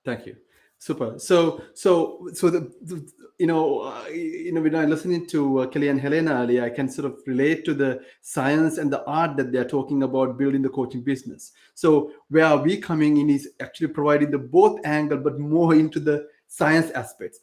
Thank you. Super. So when I'm listening to Kelly and Helena earlier, I can sort of relate to the science and the art that they're talking about building the coaching business. So where we coming in is actually providing the both angle, but more into the science aspects.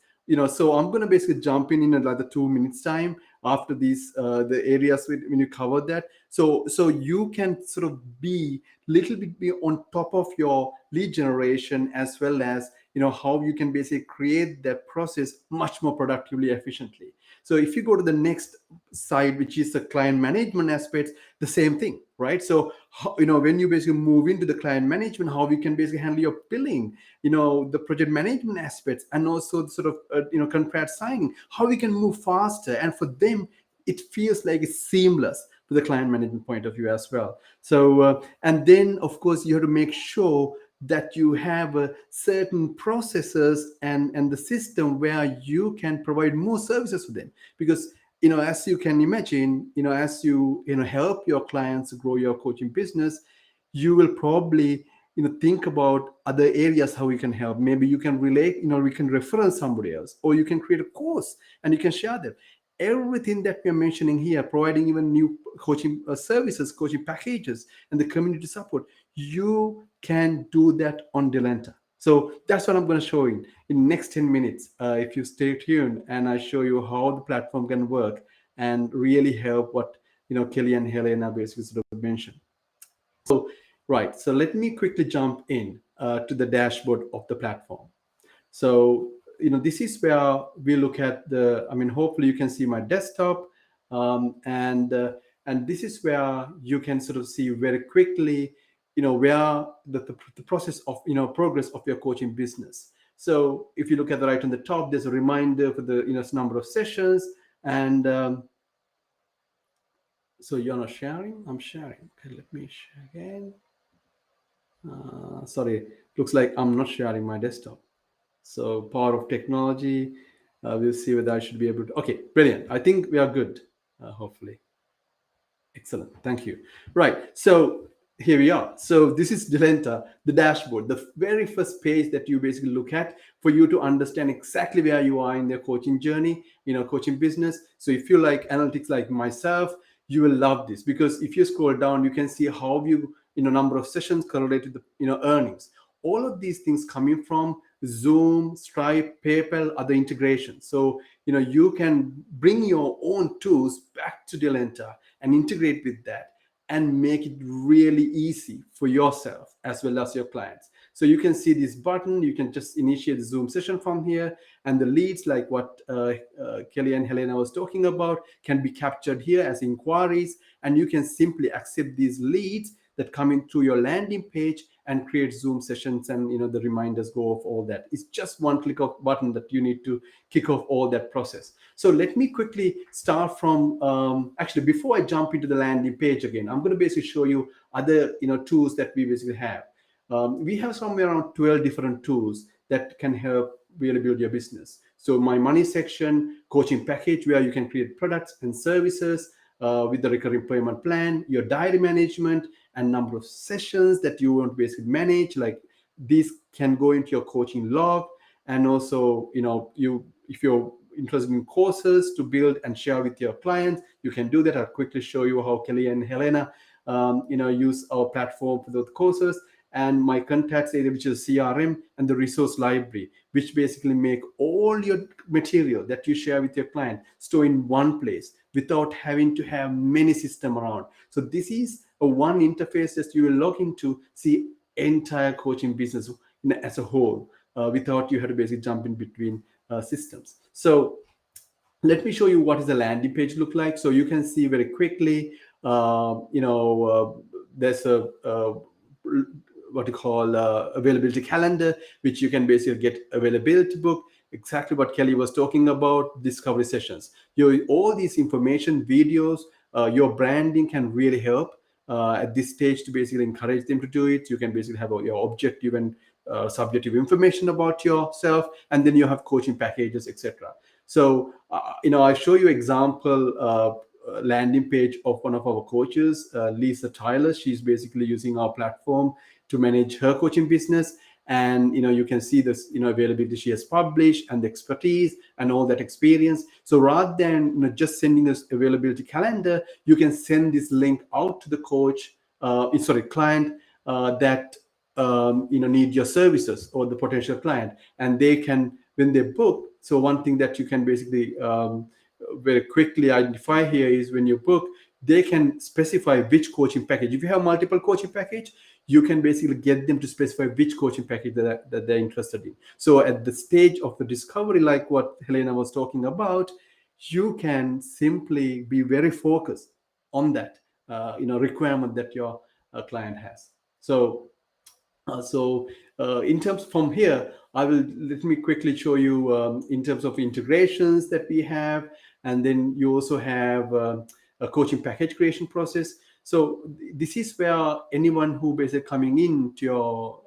So I'm going to basically jump in another 2 minutes time after these the areas when you cover that. So you can sort of be little bit be on top of your lead generation, as well as how you can basically create that process much more productively, efficiently. So if you go to the next side, which is the client management aspects, the same thing, right? So when you basically move into the client management, how you can basically handle your billing, the project management aspects, and also sort of contract signing, how we can move faster. And for them, it feels like it's seamless to the client management point of view as well. So and then of course you have to make sure that you have certain processes and the system where you can provide more services to them. Because as you can imagine, as you help your clients grow your coaching business, you will probably think about other areas how you can help. Maybe you can relate, we can refer somebody else, or you can create a course and you can share them. Everything that we're mentioning here, providing even new coaching services, coaching packages, and the community support, you can do that on Delenta. So that's what I'm going to show you in next 10 minutes. If you stay tuned, and I show you how the platform can work and really help what Kelly and Helena basically sort of mentioned. So right, so let me quickly jump in to the dashboard of the platform. So this is where we look at hopefully you can see my desktop, and this is where you can sort of see very quickly where the process of progress of your coaching business. So if you look at the right on the top, there's a reminder for the number of sessions, and so you're not sharing, I'm sharing. Okay, let me share again. Sorry, looks like I'm not sharing my desktop. So power of technology, we'll see whether I should be able to. Okay, brilliant. I think we are good, hopefully. Excellent, thank you. Right, so here we are. So this is Delenta, the dashboard, the very first page that you basically look at for you to understand exactly where you are in their coaching journey, coaching business. So if you like analytics like myself, you will love this, because if you scroll down, you can see how you number of sessions correlated to the earnings. All of these things coming from Zoom, Stripe, PayPal, other integrations. So you can bring your own tools back to Delenta and integrate with that and make it really easy for yourself as well as your clients. So you can see this button, you can just initiate the Zoom session from here, and the leads, like what Kelly and Helena was talking about, can be captured here as inquiries, and you can simply accept these leads that come into your landing page and create Zoom sessions, and the reminders go off all that. It's just one click of button that you need to kick off all that process. So let me quickly start from actually, before I jump into the landing page again, I'm going to basically show you other tools that we basically have. We have somewhere around 12 different tools that can help really build your business. So my money section, coaching package, where you can create products and services with the recurring payment plan, your diary management, and number of sessions that you want to basically manage. Like these can go into your coaching log, and also if you're interested in courses to build and share with your clients, you can do that. I'll quickly show you how Kelly and Helena use our platform for those courses. And my contacts area, which is CRM, and the resource library, which basically make all your material that you share with your client store in one place without having to have many systems around. So this is a one interface that you will log into, see entire coaching business as a whole, without you have to basically jump in between systems. So let me show you what does the landing page look like. So you can see very quickly, there's a what you call availability calendar, which you can basically get availability book, exactly what Kelly was talking about, discovery sessions. All these information, videos, your branding can really help at this stage to basically encourage them to do it. You can basically have your objective and subjective information about yourself, and then you have coaching packages, etc. So I show you example landing page of one of our coaches, Lisa Tyler. She's basically using our platform to manage her coaching business, and you can see this availability she has published, and the expertise and all that experience. So rather than just sending us availability calendar, you can send this link out to the coach, client that need your services, or the potential client, and they can, when they book. So one thing that you can basically very quickly identify here is when you book, they can specify which coaching package. If you have multiple coaching package, you can basically get them to specify which coaching package that they're interested in. So at the stage of the discovery, like what Helena was talking about, you can simply be very focused on that requirement that your client has. So in terms from here, let me quickly show you in terms of integrations that we have, and then you also have a coaching package creation process. So this is where anyone who basically coming into your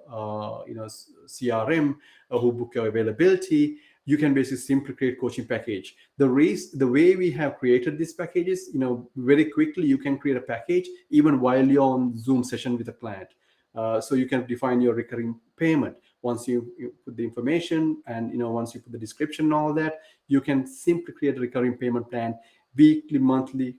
CRM who book your availability, you can basically simply create coaching package. The way we have created these packages, very quickly you can create a package even while you're on Zoom session with a client. So you can define your recurring payment. Once you put the information and once you put the description and all that, you can simply create a recurring payment plan, weekly, monthly,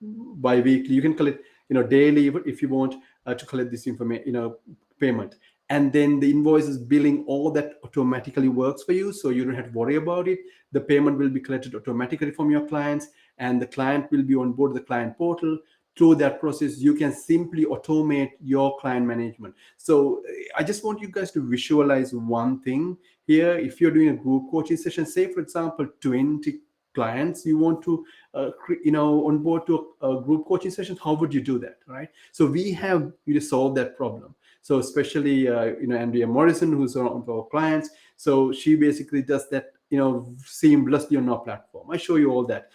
bi-weekly. You can collect daily if you want to collect this information, payment. And then the invoices, billing, all that automatically works for you, so you don't have to worry about it. The payment will be collected automatically from your clients, and the client will be on board the client portal. Through that process, you can simply automate your client management. So I just want you guys to visualize one thing here. If you're doing a group coaching session, say for example 20 clients you want to onboard to a group coaching session, how would you do that, right? So we have solved that problem. So especially Andrea Morrison, who's one of our clients, so she basically does that seamlessly on our platform. I show you all that.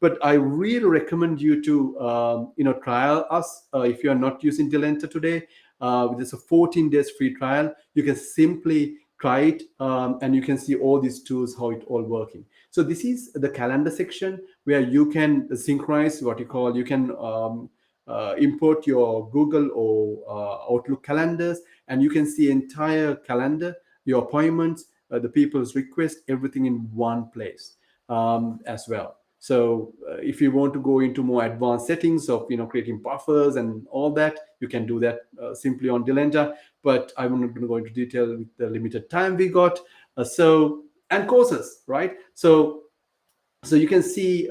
But I really recommend you to trial us if you are not using Delenta today. There's a 14 days free trial. You can simply try it and you can see all these tools, how it all working. So this is the calendar section where you can synchronize what you call, you can import your Google or Outlook calendars, and you can see entire calendar, your appointments, the people's request, everything in one place as well. So if you want to go into more advanced settings of creating buffers and all that, you can do that simply on Delenta. But I'm not going to go into detail with the limited time we got. And courses, right? So you can see,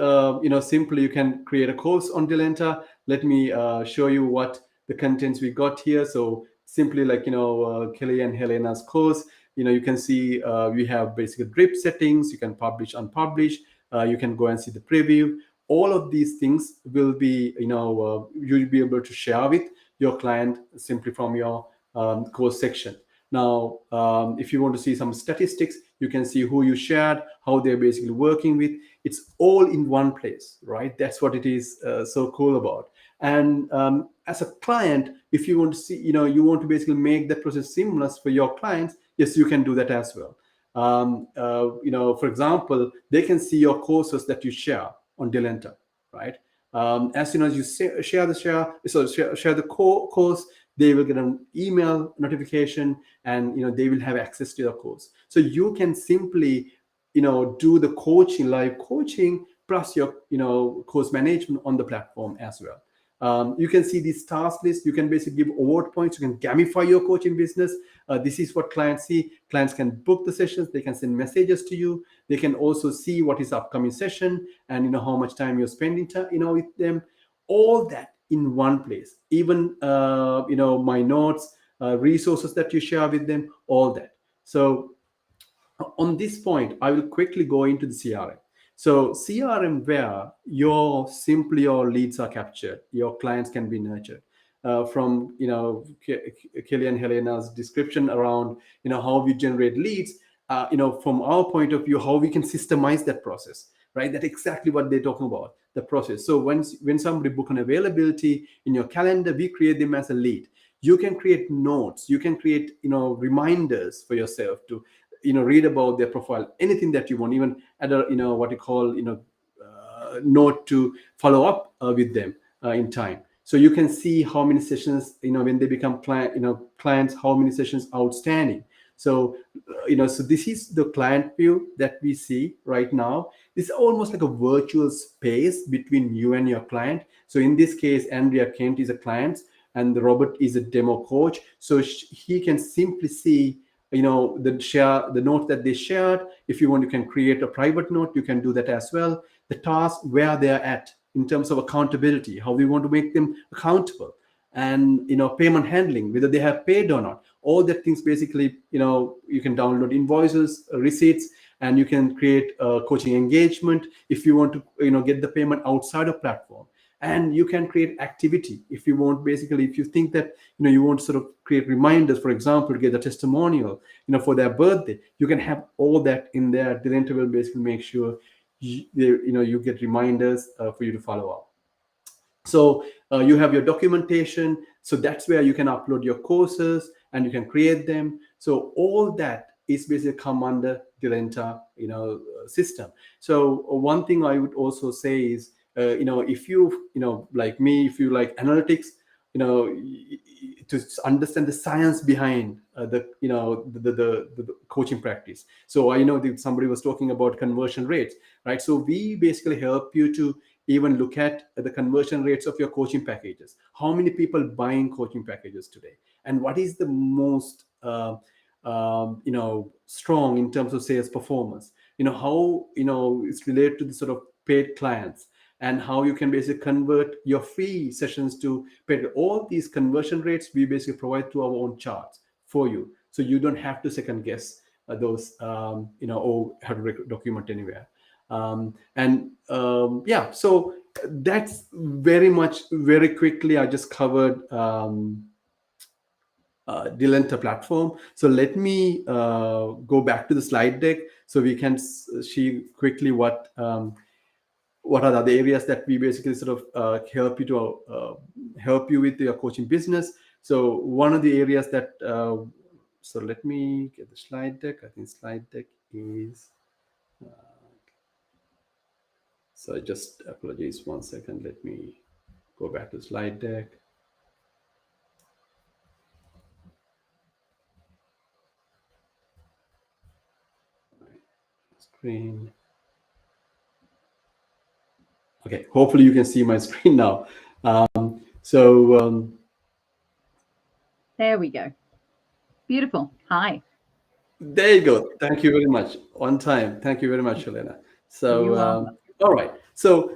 simply you can create a course on Delenta. Let me show you what the contents we got here. So simply like Kelly and Helena's course, you can see we have basically drip settings. You can publish, unpublish. You can go and see the preview. All of these things will be, you'll be able to share with your client simply from your course section. Now, if you want to see some statistics, you can see who you shared, how they're basically working with. It's all in one place, right? That's what it is so cool about. And as a client, if you want to see, you want to basically make that process seamless for your clients, yes, you can do that as well. For example, they can see your courses that you share on Delenta, right? As soon as you share the course, they will get an email notification, and they will have access to your course. So you can simply do the live coaching plus your course management on the platform as well. You can see these task lists. You can basically give award points. You can gamify your coaching business. This is what clients see. Clients can book the sessions. They can send messages to you. They can also see what is upcoming session and how much time you're spending with them. All that in one place. Even my notes, resources that you share with them, all that. So on this point, I will quickly go into the CRM. So CRM, where your leads are captured, your clients can be nurtured. From Kelly and Helena's description around how we generate leads, from our point of view, how we can systemize that process, right? That's exactly what they're talking about, the process. So when somebody book an availability in your calendar, we create them as a lead. You can create notes. You can create reminders for yourself to read about their profile, anything that you want, even add a what you call note to follow up with them in time. So you can see how many sessions when they become clients, how many sessions outstanding. So so this is the client view that we see right now. It's almost like a virtual space between you and your client. So in this case, Andrea Kent is a client and Robert is a demo coach. So he can simply see the note that they shared. If you want, you can create a private note. You can do that as well. The task, where they're at in terms of accountability, how we want to make them accountable, and payment handling, whether they have paid or not. All that things basically, you can download invoices, receipts, and you can create a coaching engagement if you want to get the payment outside of platform. And you can create activity if you want. Basically, if you think that you want to sort of create reminders, for example, to get a testimonial for their birthday, you can have all that in there. Delenta will basically make sure you get reminders for you to follow up. So you have your documentation. So that's where you can upload your courses and you can create them. So all that is basically come under Delenta system. So one thing I would also say is if you like me, if you like analytics, to understand the science behind the coaching practice. So I know that somebody was talking about conversion rates, right? So we basically help you to even look at the conversion rates of your coaching packages. How many people buying coaching packages today, and what is the most strong in terms of sales performance? How it's related to the sort of paid clients, and how you can basically convert your free sessions to paid. All these conversion rates we basically provide through our own charts for you, so you don't have to second guess those or have to document anywhere. Yeah, so that's very quickly I just covered Delenta platform. So let me go back to the slide deck so we can see quickly what are the other areas that we basically sort of help you with your coaching business. So one of the areas that so let me get the slide deck. I think slide deck is so I just apologize, 1 second. Let me go back to slide deck. Screen. Okay, hopefully you can see my screen now. There we go. Beautiful. Hi. There you go. Thank you very much. On time. Thank you very much, Helena. So, all right. So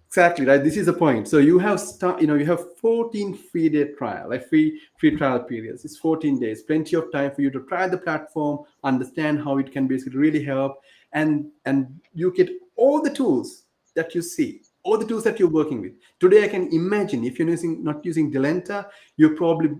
exactly, right. This is the point. So you have you have 14 free day trial, like free trial periods. It's 14 days, plenty of time for you to try the platform, understand how it can basically really help, and you get all the tools that you see, all the tools that you're working with. Today, I can imagine if you're not using Delenta, you're probably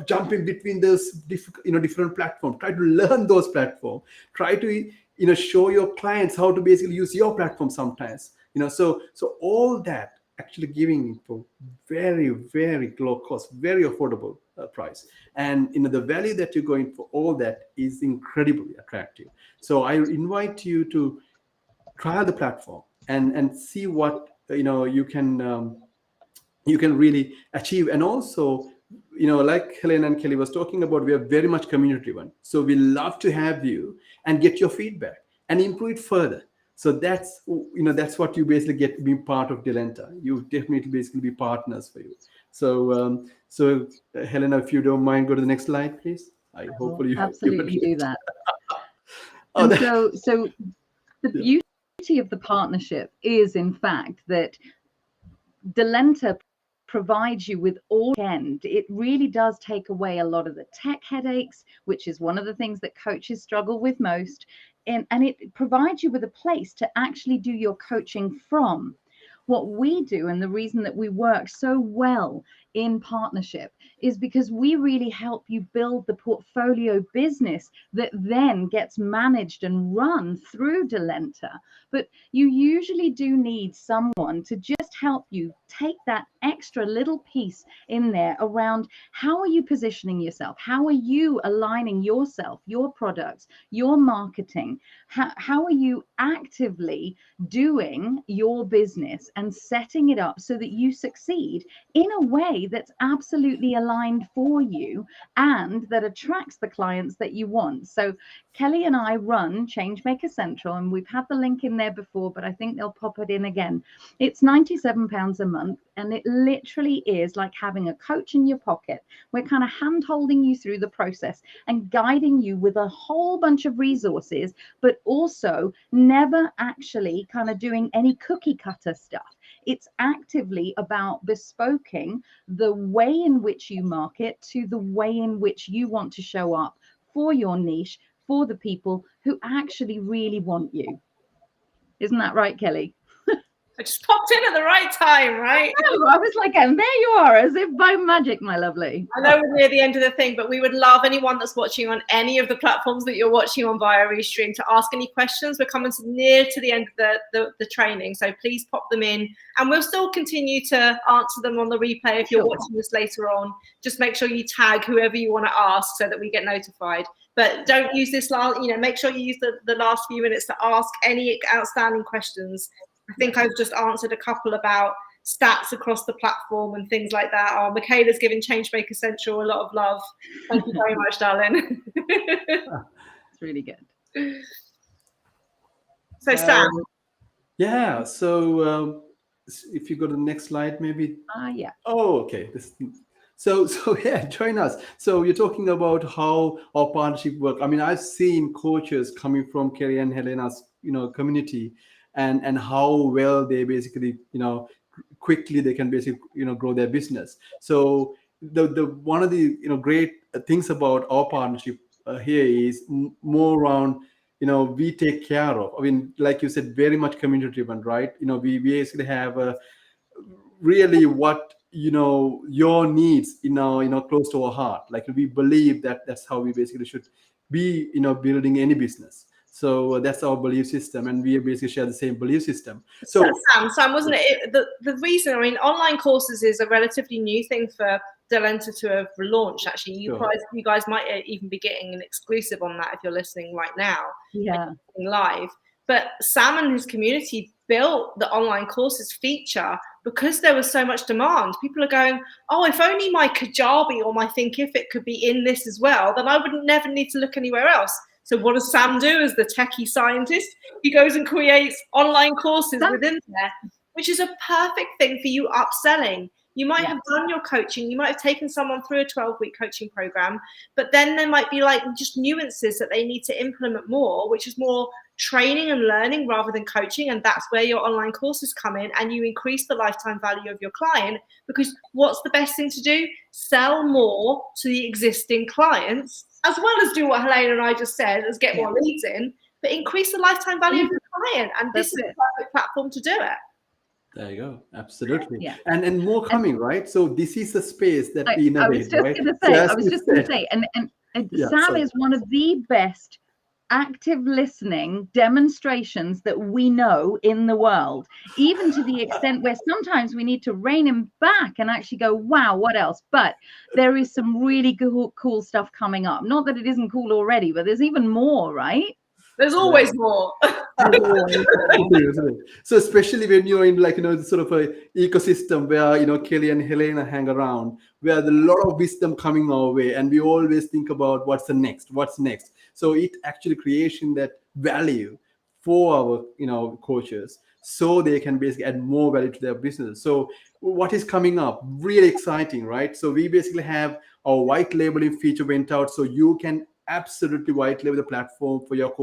jumping between those different platforms. Try to learn those platforms. Try to show your clients how to basically use your platform sometimes. So all that actually giving for very, very low cost, very affordable price, and the value that you're going for, all that is incredibly attractive. So I invite you to try the platform and see what you can really achieve. And also, like Helena and Kelly was talking about, we are very much community driven. So we love to have you and get your feedback and improve it further. So that's what you basically get being part of Delenta. You definitely basically be partners for you. So Helena, if you don't mind, go to the next slide, please. I hopefully you absolutely do that. Oh, so the beauty of the partnership is, in fact, that Delenta provides you with all end. It really does take away a lot of the tech headaches, which is one of the things that coaches struggle with most. And it provides you with a place to actually do your coaching from. What we do, and the reason that we work so well in partnership, is because we really help you build the portfolio business that then gets managed and run through Delenta. But you usually do need someone to just help you take that extra little piece in there around how are you positioning yourself? How are you aligning yourself, your products, your marketing? How are you actively doing your business and setting it up so that you succeed in a way strategy that's absolutely aligned for you and that attracts the clients that you want. So Kelly and I run Changemaker Central, and we've had the link in there before, but I think they'll pop it in again. It's £97 a month, and it literally is like having a coach in your pocket. We're kind of hand-holding you through the process and guiding you with a whole bunch of resources, but also never actually kind of doing any cookie cutter stuff. It's actively about bespoking the way in which you market to the way in which you want to show up for your niche, for the people who actually really want you. Isn't that right, Kelly? I just popped in at the right time, right? I was like, and there you are, as if by magic, my lovely. I know we're near the end of the thing, but we would love anyone that's watching on any of the platforms that you're watching on via Restream to ask any questions. We're coming near to the end of the training, so please pop them in, and we'll still continue to answer them on the replay if you're watching this later on. Just make sure you tag whoever you want to ask so that we get notified. But don't use this last, make sure you use the last few minutes to ask any outstanding questions. I think I've just answered a couple about stats across the platform and things like that. Oh, Michaela's giving Changemaker Central a lot of love. Thank you very much, darling. It's really good. So, Sam. Yeah. So if you go to the next slide, maybe. Yeah. Oh, okay. So yeah, join us. So you're talking about how our partnership work. I mean, I've seen coaches coming from Kelly and Helena's, community, and how well they basically, quickly they can basically, grow their business. So the one of the, great things about our partnership here is more around, we take care of. I mean, like you said, very much community driven, right? We basically have a really what your needs close to our heart. Like we believe that that's how we basically should be building any business. So that's our belief system, and we basically share the same belief system. So Sam, wasn't it the reason? I mean, online courses is a relatively new thing for Delenta to have launched. Actually, you guys might even be getting an exclusive on that if you're listening right now. Yeah, live. But Sam and his community built the online courses feature because there was so much demand. People are going, oh, if only my Kajabi or my Thinkific could be in this as well, then I would never need to look anywhere else. So what does Sam do as the techie scientist? He goes and creates online courses within there, which is a perfect thing for you upselling. You might have done your coaching. You might have taken someone through a 12-week coaching program, but then there might be like just nuances that they need to implement more, which is more training and learning rather than coaching. And that's where your online courses come in, and you increase the lifetime value of your client, because what's the best thing to do? Sell more to the existing clients, as well as do what Helena and I just said, as get more leads in, but increase the lifetime value of your client. And this is the perfect platform to do it. There you go. Absolutely. Yeah. And more coming, right? So this is the space that we innovate, I was just right? going to say, and Sam is one of the best active listening demonstrations that we know in the world, even to the extent where sometimes we need to rein him back and actually go, wow, what else? But there is some really cool stuff coming up. Not that it isn't cool already, but there's even more, right? There's always more. So especially when you're in sort of a ecosystem where Kelly and Helena hang around, where there's a lot of wisdom coming our way, and we always think about what's next. So it actually creating that value for our coaches, so they can basically add more value to their business. So what is coming up? Really exciting, right? So we basically have our white labeling feature went out, so you can absolutely white label the platform for your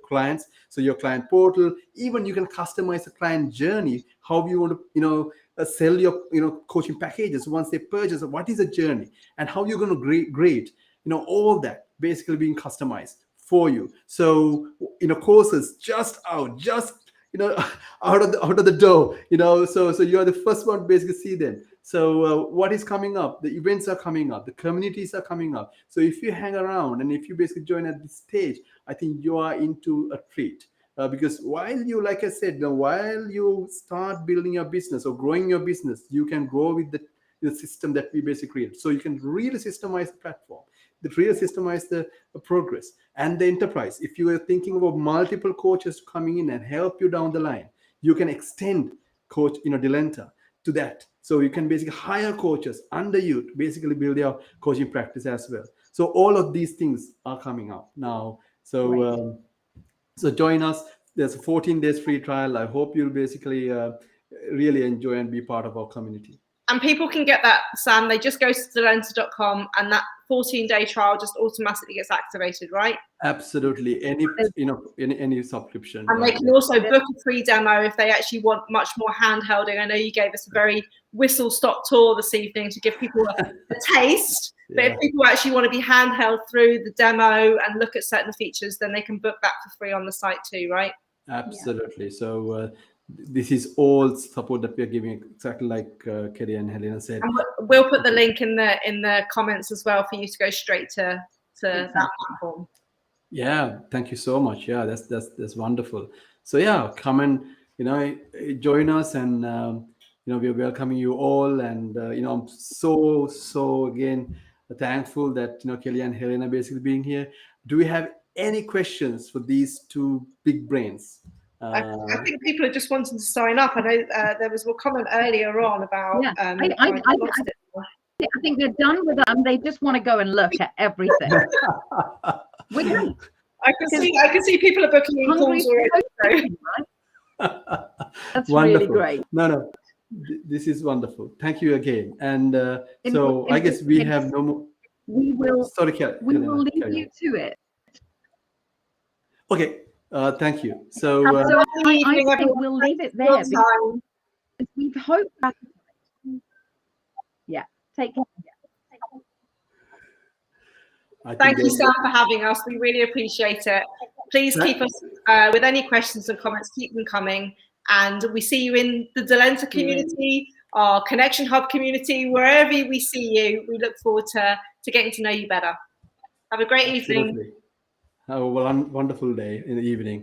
clients. So your client portal, even you can customize the client journey, how you want to sell your coaching packages once they purchase. What is the journey and how you're going to grade all that basically being customized for you. So courses just out of the door, so you are the first one to basically see them. So what is coming up? The events are coming up, the communities are coming up. So if you hang around and if you basically join at this stage, I think you are into a treat. Because while you, like I said, while you start building your business or growing your business, you can grow with the system that we basically create. So you can really systemize the platform, really systemize the progress and the enterprise. If you are thinking about multiple coaches coming in and help you down the line, you can extend Coach Delenta to that. So you can basically hire coaches under you to basically build your coaching practice as well. So all of these things are coming up now. So so join us. There's a 14 days free trial. I hope you'll basically really enjoy and be part of our community. And people can get that, Sam. They just go to delenta.com and that 14-day trial just automatically gets activated, right? Absolutely. Any subscription. And they can also book a free demo if they actually want much more handholding. I know you gave us a very whistle-stop tour this evening to give people a taste. But if people actually want to be handheld through the demo and look at certain features, then they can book that for free on the site too, right? Absolutely. So this is all support that we are giving, exactly like Kelly and Helena said. And we'll put the link in the comments as well for you to go straight to that platform. Yeah, thank you so much. Yeah, that's wonderful. So yeah, come and join us, and we're welcoming you all. And I'm so again thankful that Kelly and Helena basically being here. Do we have any questions for these two big brains? I think people are just wanting to sign up. I know there was a comment earlier on about. I think they're done with them. They just want to go and look at everything. I can see people are booking in calls already. That's wonderful. Really great. No, this is wonderful. Thank you again. And so I guess we have no more. We will. Sorry, Kelly. We will leave you to it. Okay. Thank you. So I think we'll leave it there. We hope that. Yeah. Take care. Thank you, Sam, for having us. We really appreciate it. Please keep us with any questions and comments. Keep them coming. And we see you in the Delenta community, our Connection Hub community, wherever we see you. We look forward to getting to know you better. Have a great evening. Have a wonderful day in the evening.